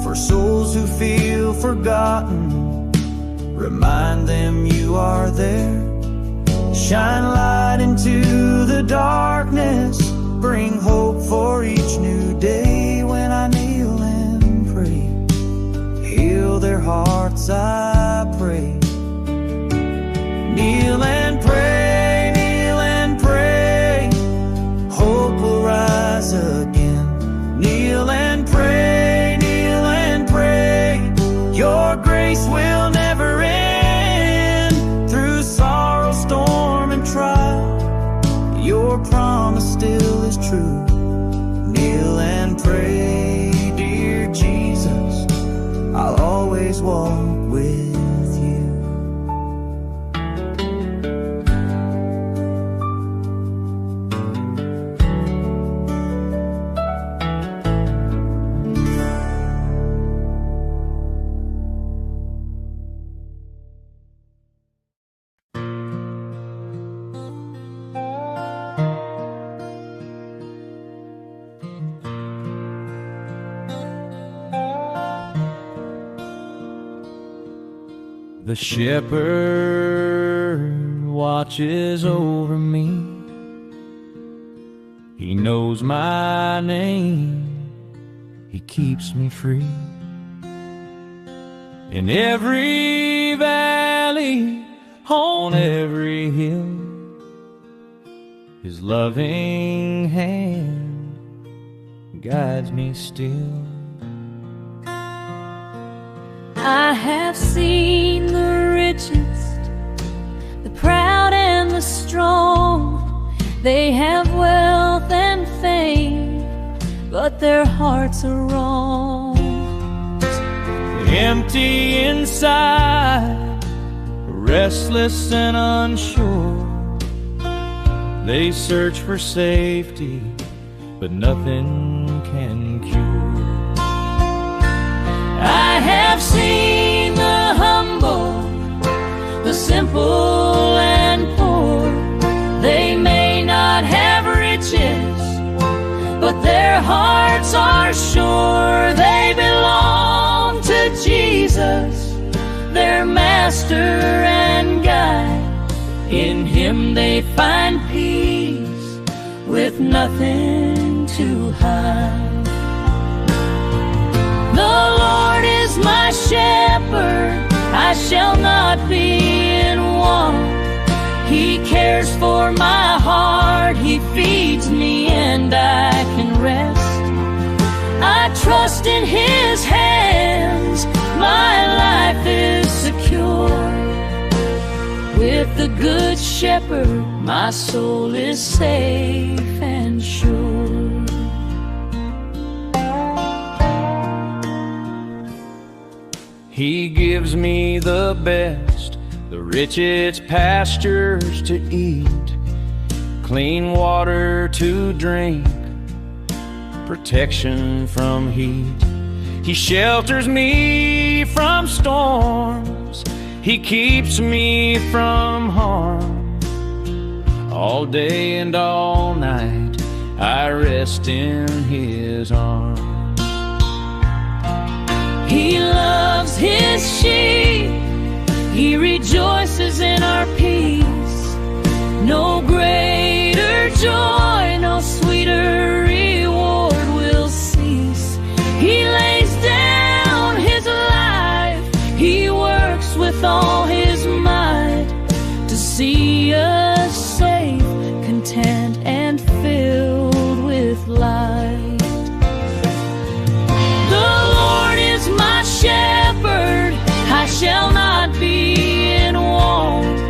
for souls who feel forgotten, remind them you are there. Shine light into the darkness, bring hope for each new day. When I kneel and pray, heal their hearts, I pray. Kneel and pray, kneel and pray, hope will rise again. Kneel and pray, kneel and pray, your grace will never end. Through sorrow, storm, and trial, your promise still is true. Kneel and pray, dear Jesus, I'll always walk with you. The shepherd watches over me. He knows my name. He keeps me free. In every valley, on every hill, His loving hand guides me still. I have seen the richest, the proud and the strong. They have wealth and fame, but their hearts are wrong. Empty inside, restless and unsure. They search for safety, but nothing can cure. I have seen the humble, the simple and poor. They may not have riches, but their hearts are sure. They belong to Jesus, their master and guide. In Him they find peace with nothing to hide. The Lord is my shepherd, I shall not be in want. He cares for my heart, He feeds me and I can rest. I trust in His hands, my life is secure. With the Good Shepherd, my soul is safe and sure. He gives me the best, the richest pastures to eat, clean water to drink, protection from heat. He shelters me from storms, He keeps me from harm. All day and all night I rest in His arms. He loves His sheep, He rejoices in our peace. No greater joy, no sweeter reward will cease. He lays down His life, He works with all His might to see us safe, content and filled with light. The Lord is my shepherd, I shall not be in want.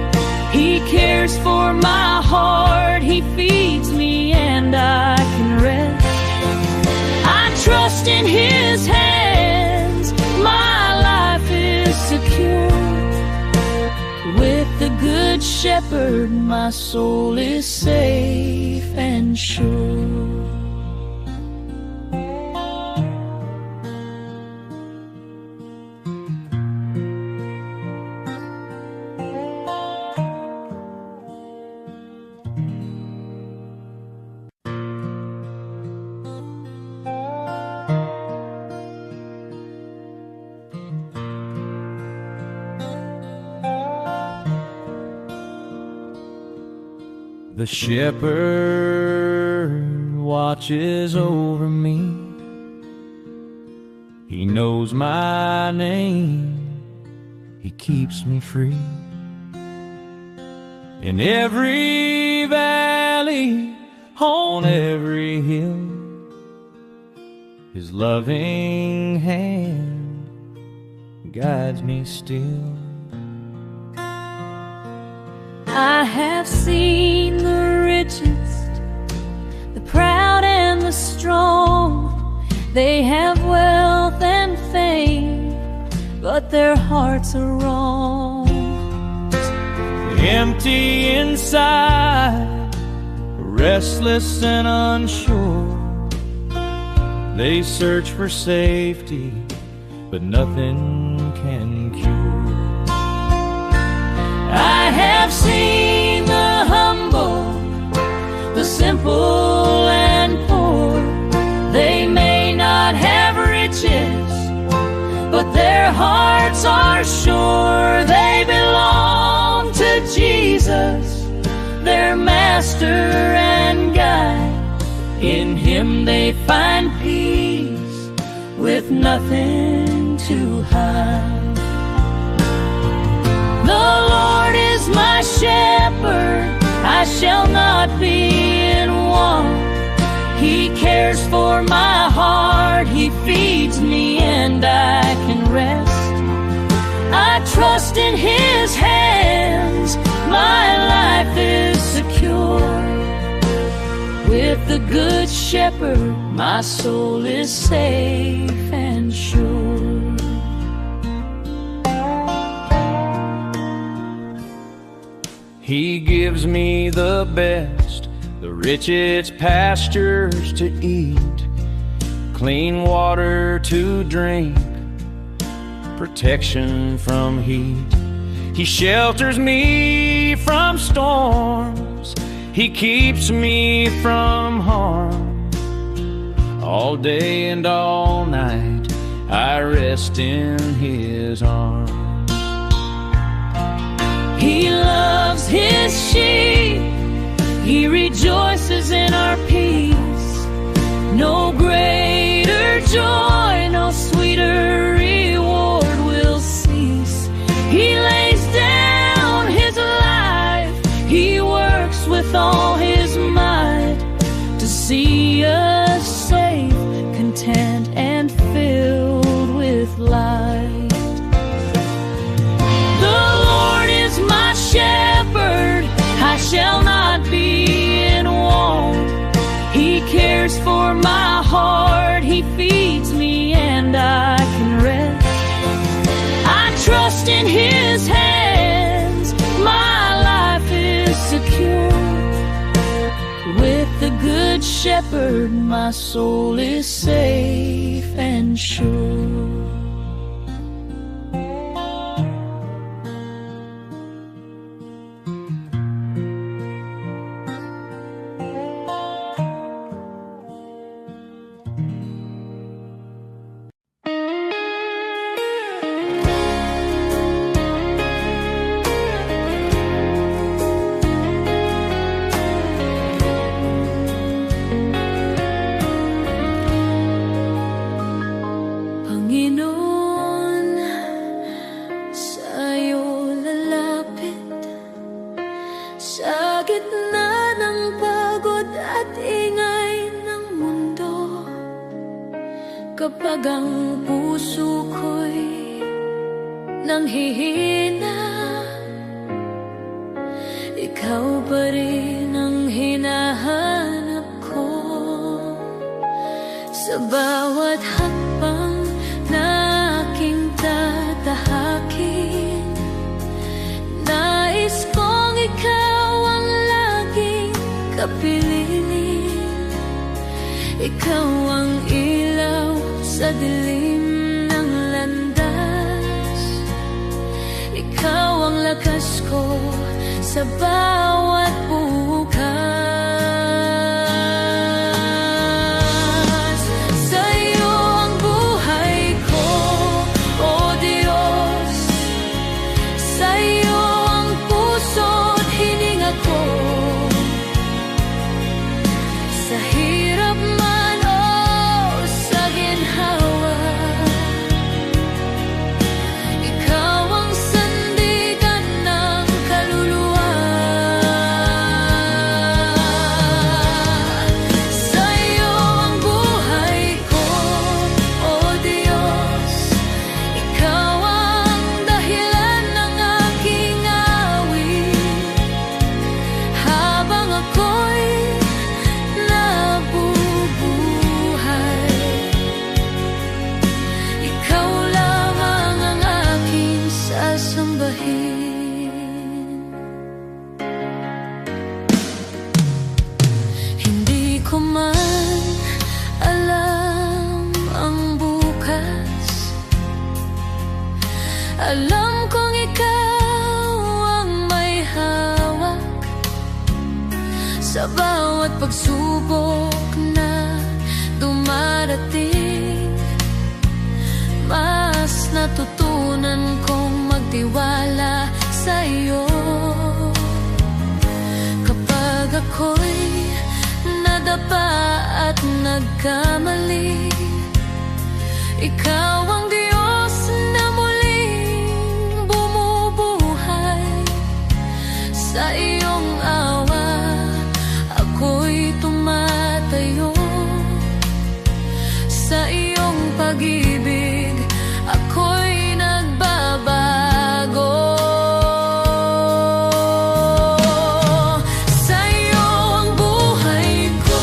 He cares for my heart, He feeds me and I can rest. I trust in His hands, my life is secure. With the Good Shepherd, my soul is safe and sure. The shepherd watches over me. He knows my name. He keeps me free. In every valley, on every hill, His loving hand guides me still. I have seen the richest, the proud and the strong. They have wealth and fame, but their hearts are wrong. Empty inside, restless and unsure. They search for safety, but nothing can cure. I have seen the humble, the simple and poor. They may not have riches, but their hearts are sure. They belong to Jesus, their master and guide. In Him they find peace with nothing to hide. The Lord is my shepherd, I shall not be in want. He cares for my heart, He feeds me and I can rest. I trust in His hands, my life is secure. With the Good Shepherd, my soul is safe and sure. He gives me the best, the richest pastures to eat, clean water to drink, protection from heat. He shelters me from storms, He keeps me from harm. All day and all night I rest in His arms. He loves His sheep, He rejoices in our peace. No greater joy, no sweeter reward will cease. He lays down His life, He works with all His might to see us safe, content, and filled with light. The Lord is my shepherd, I shall not be in want. He cares for my heart, He feeds me and I can rest. I trust in His hands, my life is secure. With the Good Shepherd, my soul is safe and sure. Kapag ang puso ko'y nanghihina, Ikaw pa rin ang hinahanap ko. Sa bawat hakbang na aking tatahakin, nais kong Ikaw ang laging kapiliin. Ikaw ang ilaw sa dilim ng landas, Ikaw ang lakas ko sa bawat bukas. Sa iyo ang buhay ko, O Diyos. Sa iyo ang puso't hininga ko. Sa hirap man o sa ginhawa, Ikaw ang sandigan ng kaluluwa. Sa iyo ang buhay ko, O Diyos. Ikaw ang dahilan ng aking awit, habang ako'y nabubuhay. Ikaw lamang ang aking sasambahin. Hindi ko man alam ang bukas, alam kong Ikaw ang may hawak sa bawat pagsubok na dumarating. Mas natutunan kong magtiwala sa iyo. Kapag ako'y nadapa at nagkamali, Ikaw ang Diyos na muling bumubuhay. Sa iyong awa ako'y tumatayo, sa iyong pag-ibig ako'y nagbabago. Sa iyo ang buhay ko,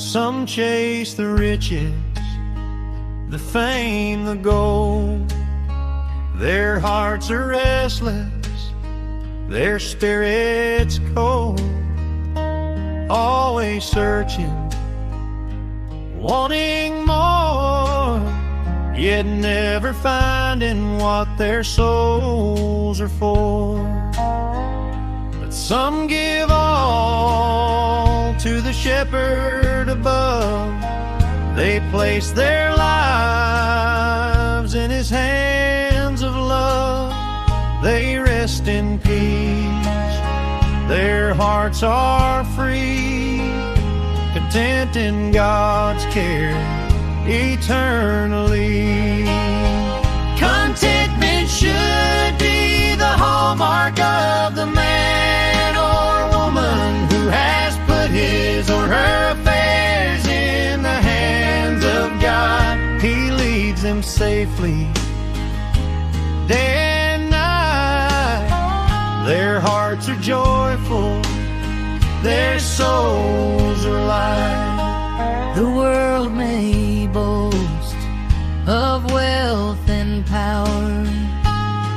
Some chase the riches, the fame, the gold. Their hearts are restless, their spirits cold. Always searching, wanting more, yet never finding what their souls are for. But some give all to the shepherd above. They place their lives in his hands of love. They rest in peace, their hearts are free, content in God's care eternally. Contentment should be the hallmark of the man or woman who has put his or her affairs in the hands of God. He leads them safely day and night. Their hearts are joyful, their souls are light. The world may boast of wealth and power,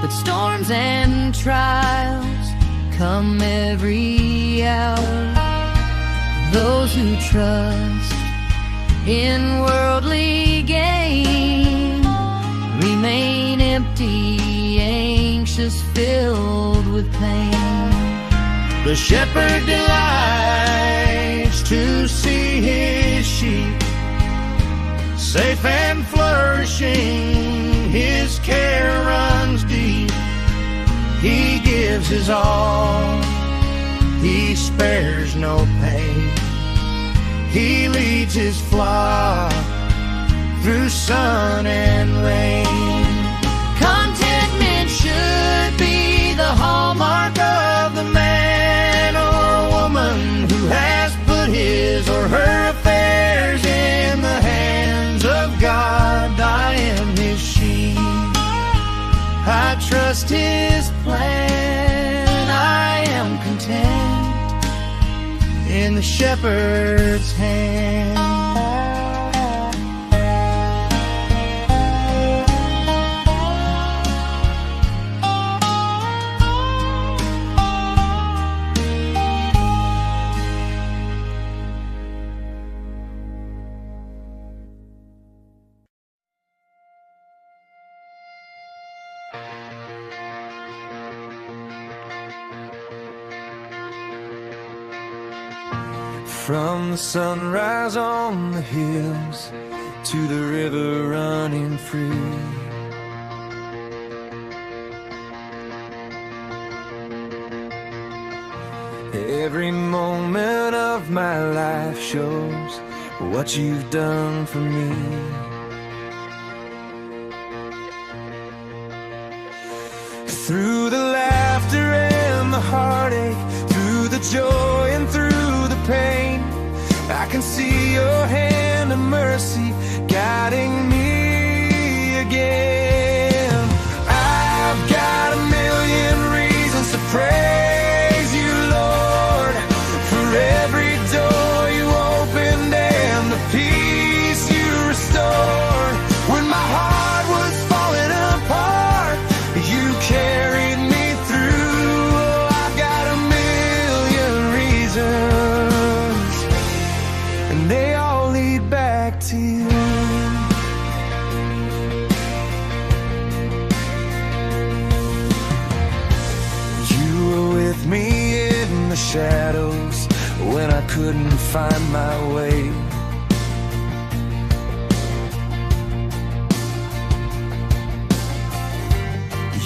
but storms and trials come every hour. Those who trust in worldly gain remain empty, anxious, filled with pain. The shepherd delights to see his sheep safe and flourishing. His care runs deep. He gives his all, he spares no pain. He leads his flock through sun and rain. Contentment should be the hallmark of the man or woman who has put his or her affairs in the hands of God. I am his sheep, I trust his plan. I am content in the shepherd's hand. From the sunrise on the hills to the river running free, every moment of my life shows what you've done for me. Through the laughter and the heartache, through the joy and through the pain, I can see your hand of mercy guiding me again. I've got a million reasons to praise you, Lord, for every door you opened and the peace you restored. When my heart was falling apart, you carried me through. Oh, I've got a million reasons, and they all lead back to you. You were with me in the shadows when I couldn't find my way.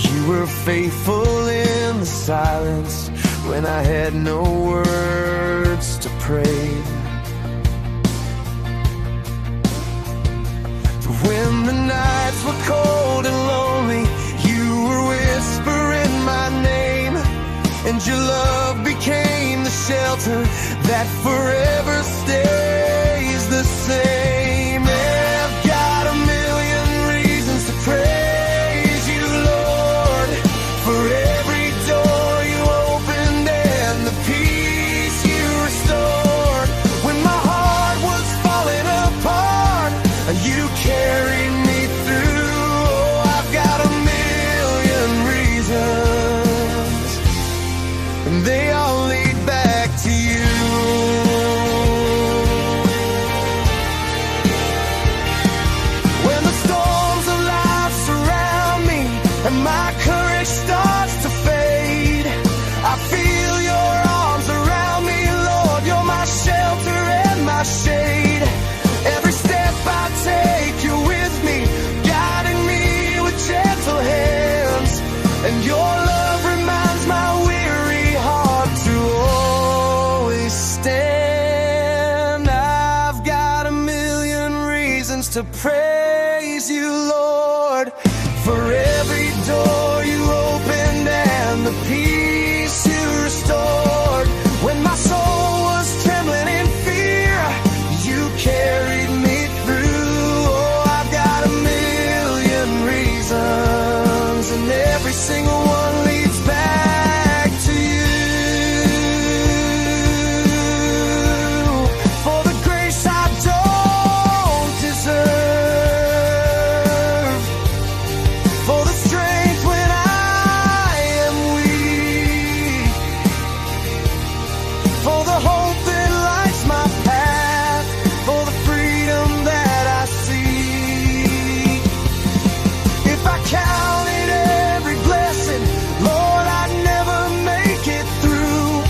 You were faithful in the silence when I had no words to pray. When the nights were cold and lonely, you were whispering my name, and your love became the shelter that forever stays the same. I've got a million reasons to praise you, Lord, for every door you opened and the peace you restored. When my heart was to praise you, Lord, for every door you opened and the peace you restored. When my soul was trembling in fear, you carried me through. Oh, I've got a million reasons, and every single one leads back to you. For the grace I don't deserve, for the strength when I am weak, for the hope that lights my path, for the freedom that I see. If I counted every blessing, Lord, I'd never make it through,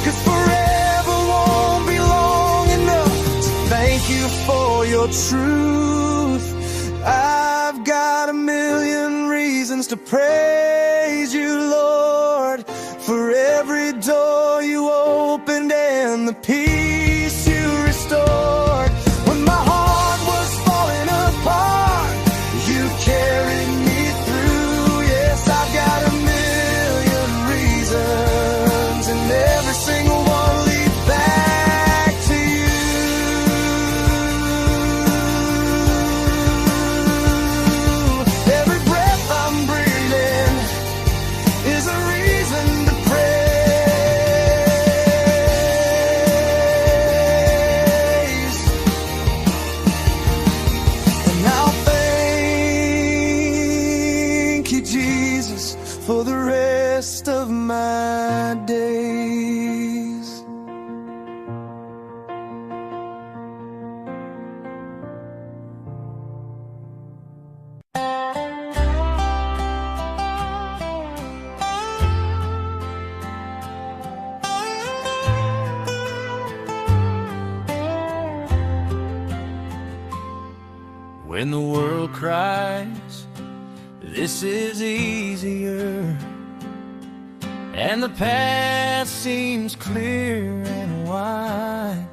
'cause forever won't be long enough to thank you for your truth. I've got a million reasons to praise you, Lord, for every door you opened and the peace you restored. When my heart was falling apart, you carried me through. Yes, I've got a million reasons, and every single one leads back to you. Every breath I'm breathing is a reason to praise. And I'll thank you, Jesus, for the rest of my days. When the world cries, this is easier, and the path seems clear and wide,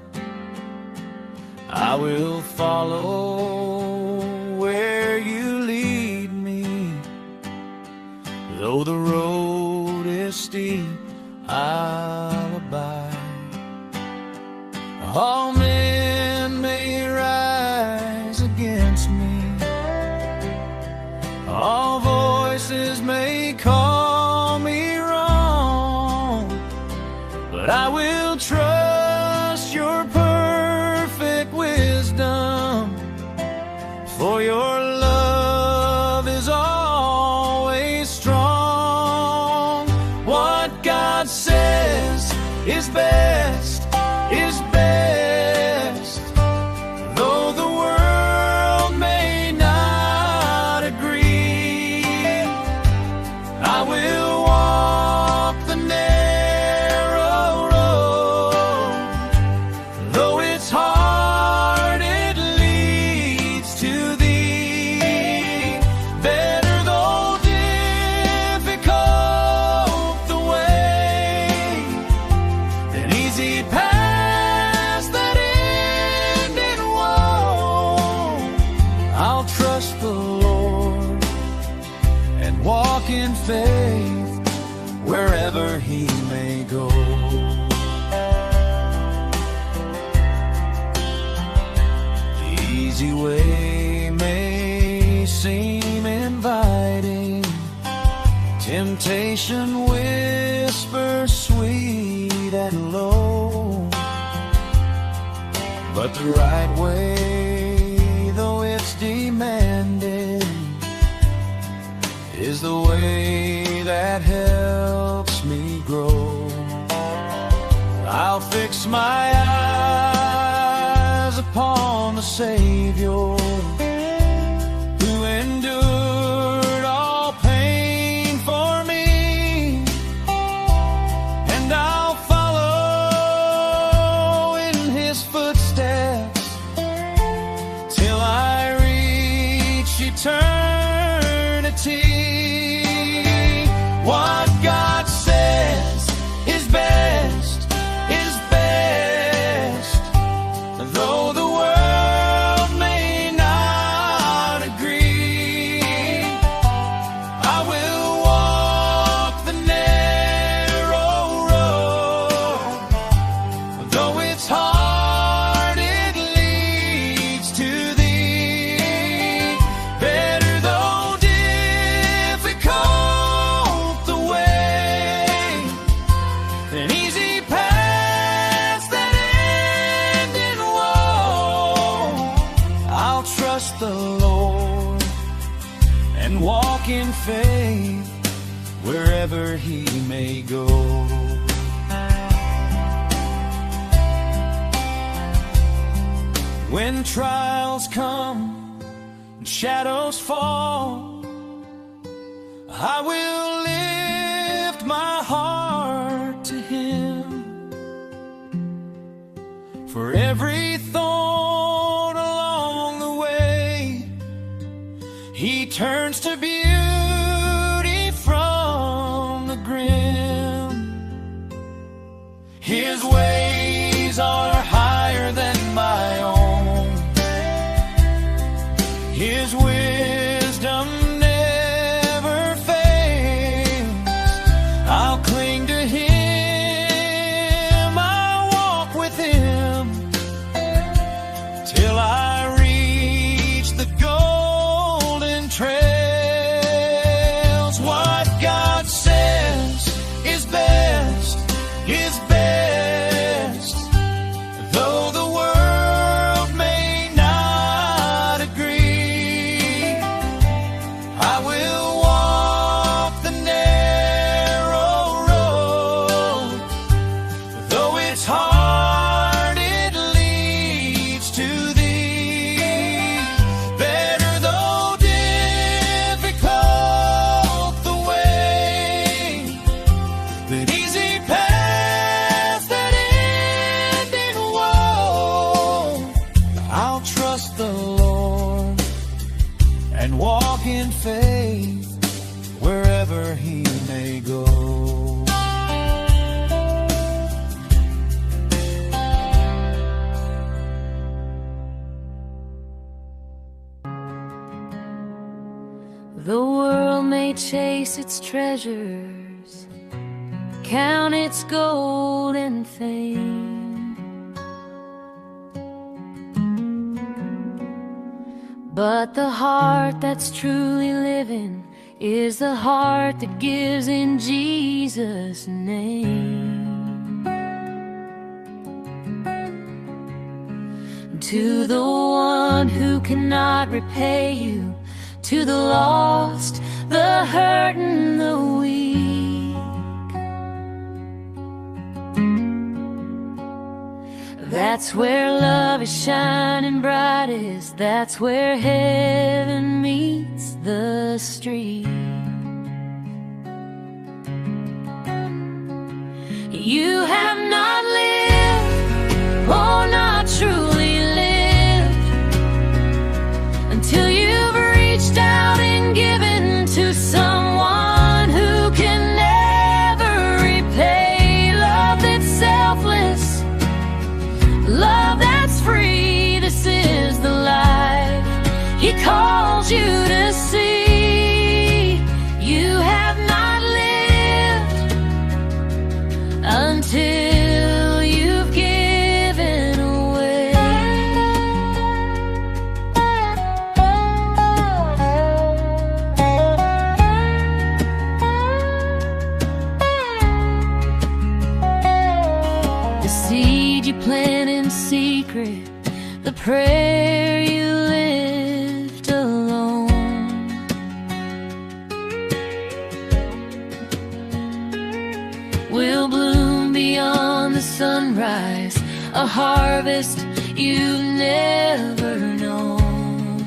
I will follow where you lead me. Though the road is steep, I'll abide. All men may rise against me, all voices may call me wrong, but I will trust your perfect wisdom, for your love is always strong. What God says is best, is best. Though the world may not agree, I will walk the narrow road. Though it's hard, it leads to thee. Better though difficult the way, than easy paths that end in woe. I'll trust the Lord and walk in faith wherever he may go. The easy way may seem inviting, temptation whispers sweet and low, but the right way, though it's demanding, is the way that helps me grow. I'll fix my eyes upon the Savior, who endured all pain for me, and I'll follow in his footsteps till I reach eternity. What God says is best, is best. Though the world may not wherever he may go. When trials come and shadows fall, I will lift my heart to him. For every thorn along the way, he turns to beauty from the grim. His ways are higher than my own. His wisdom never fails. I'll cling to him, I'll walk with him till I reach the golden trails. What God says is best, is best, though the world may not agree. I will walk the narrow road, though it's hard, it leads to thee. Better though difficult the way, but easy path that end in woe. I'll trust the Lord and walk in faith wherever he may go. The world may chase its treasures, count its gold and fame, but the heart that's truly living is the heart that gives in Jesus' name. To the one who cannot repay you, to the lost, the hurt and the weak, that's where love is shining brightest. That's where heaven meets the street. You have not lived, oh, not truly lived, until you've reached out and given to someone who can never repay. Love that's selfless, love that's free. This is the life he calls you to see. You have not lived until you've given away. The seed you plant in secret, the prayer you lift alone, will bloom beyond the sunrise, a harvest you've never known.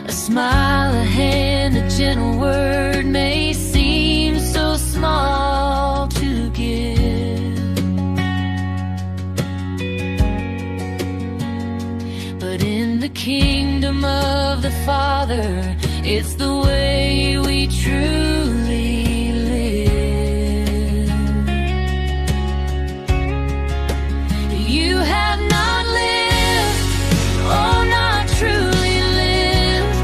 A smile, a hand, a gentle word may seem so small to give, but in the kingdom of the Father, it's the way we truly live. You have not lived, oh, not truly lived,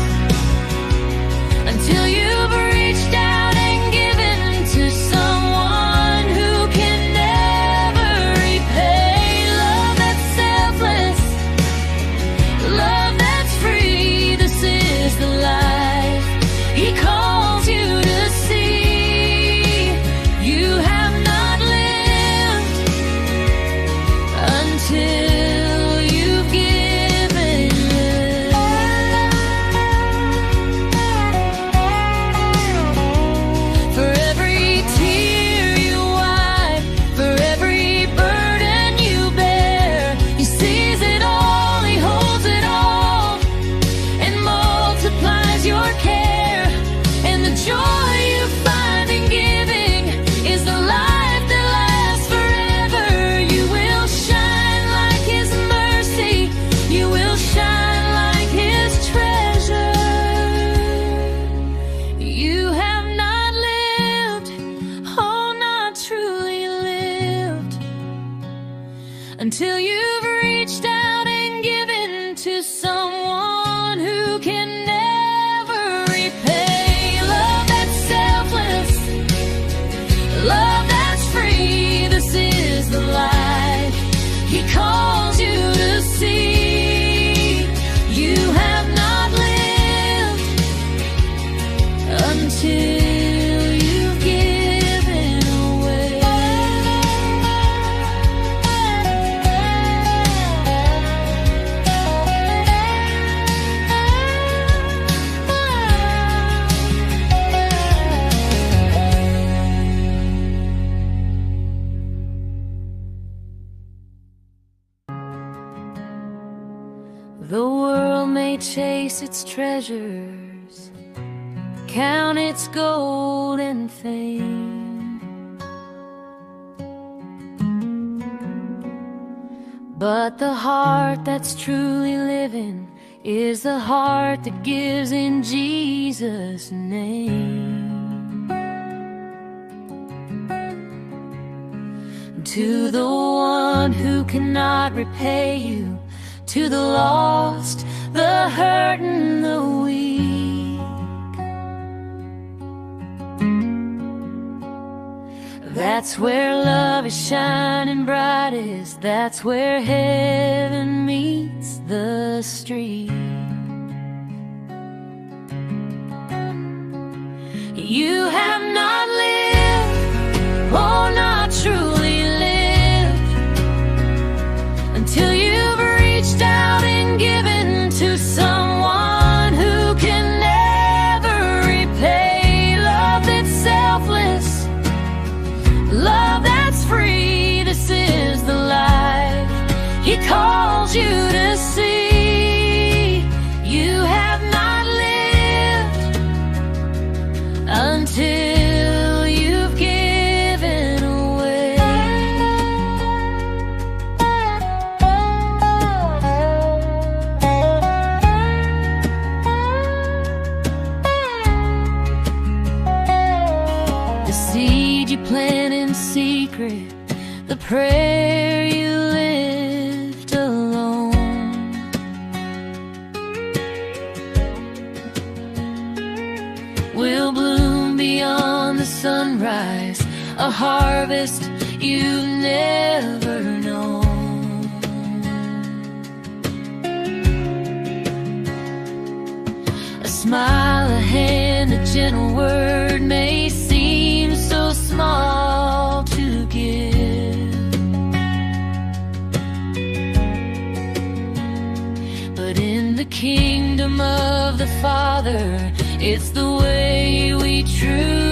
until you've reached out and given to someone who can never repay. Love that's selfless, love that's free. This is the life your care, and the joy you find in giving is the life that lasts forever. You will shine like His mercy, you will shine like His treasure. You have not lived, oh, not truly lived, until you've reached out and given to someone who can never repay. Love that's selfless, love that's free, this is the life He calls you to see. You have not lived until you've given away. The world may chase its treasures, count its gold and fame, but the heart that's truly living is the heart that gives in Jesus' name. To the one who cannot repay you, to the lost, the hurt and the weak, that's where love is shining brightest, that's where heaven meets the street. You have not lived, oh, not truly lived, until you've reached out and given to someone who can never repay. Love that's selfless, love that's free, this is the life He calls you to see. You have not lived until you've given away. The seed you plant in secret, the prayer you lift alone, will bloom beyond the sunrise, a harvest you've never known. A smile, a hand, a gentle word may seem so small to give, but in the kingdom of the Father, it's the way we truly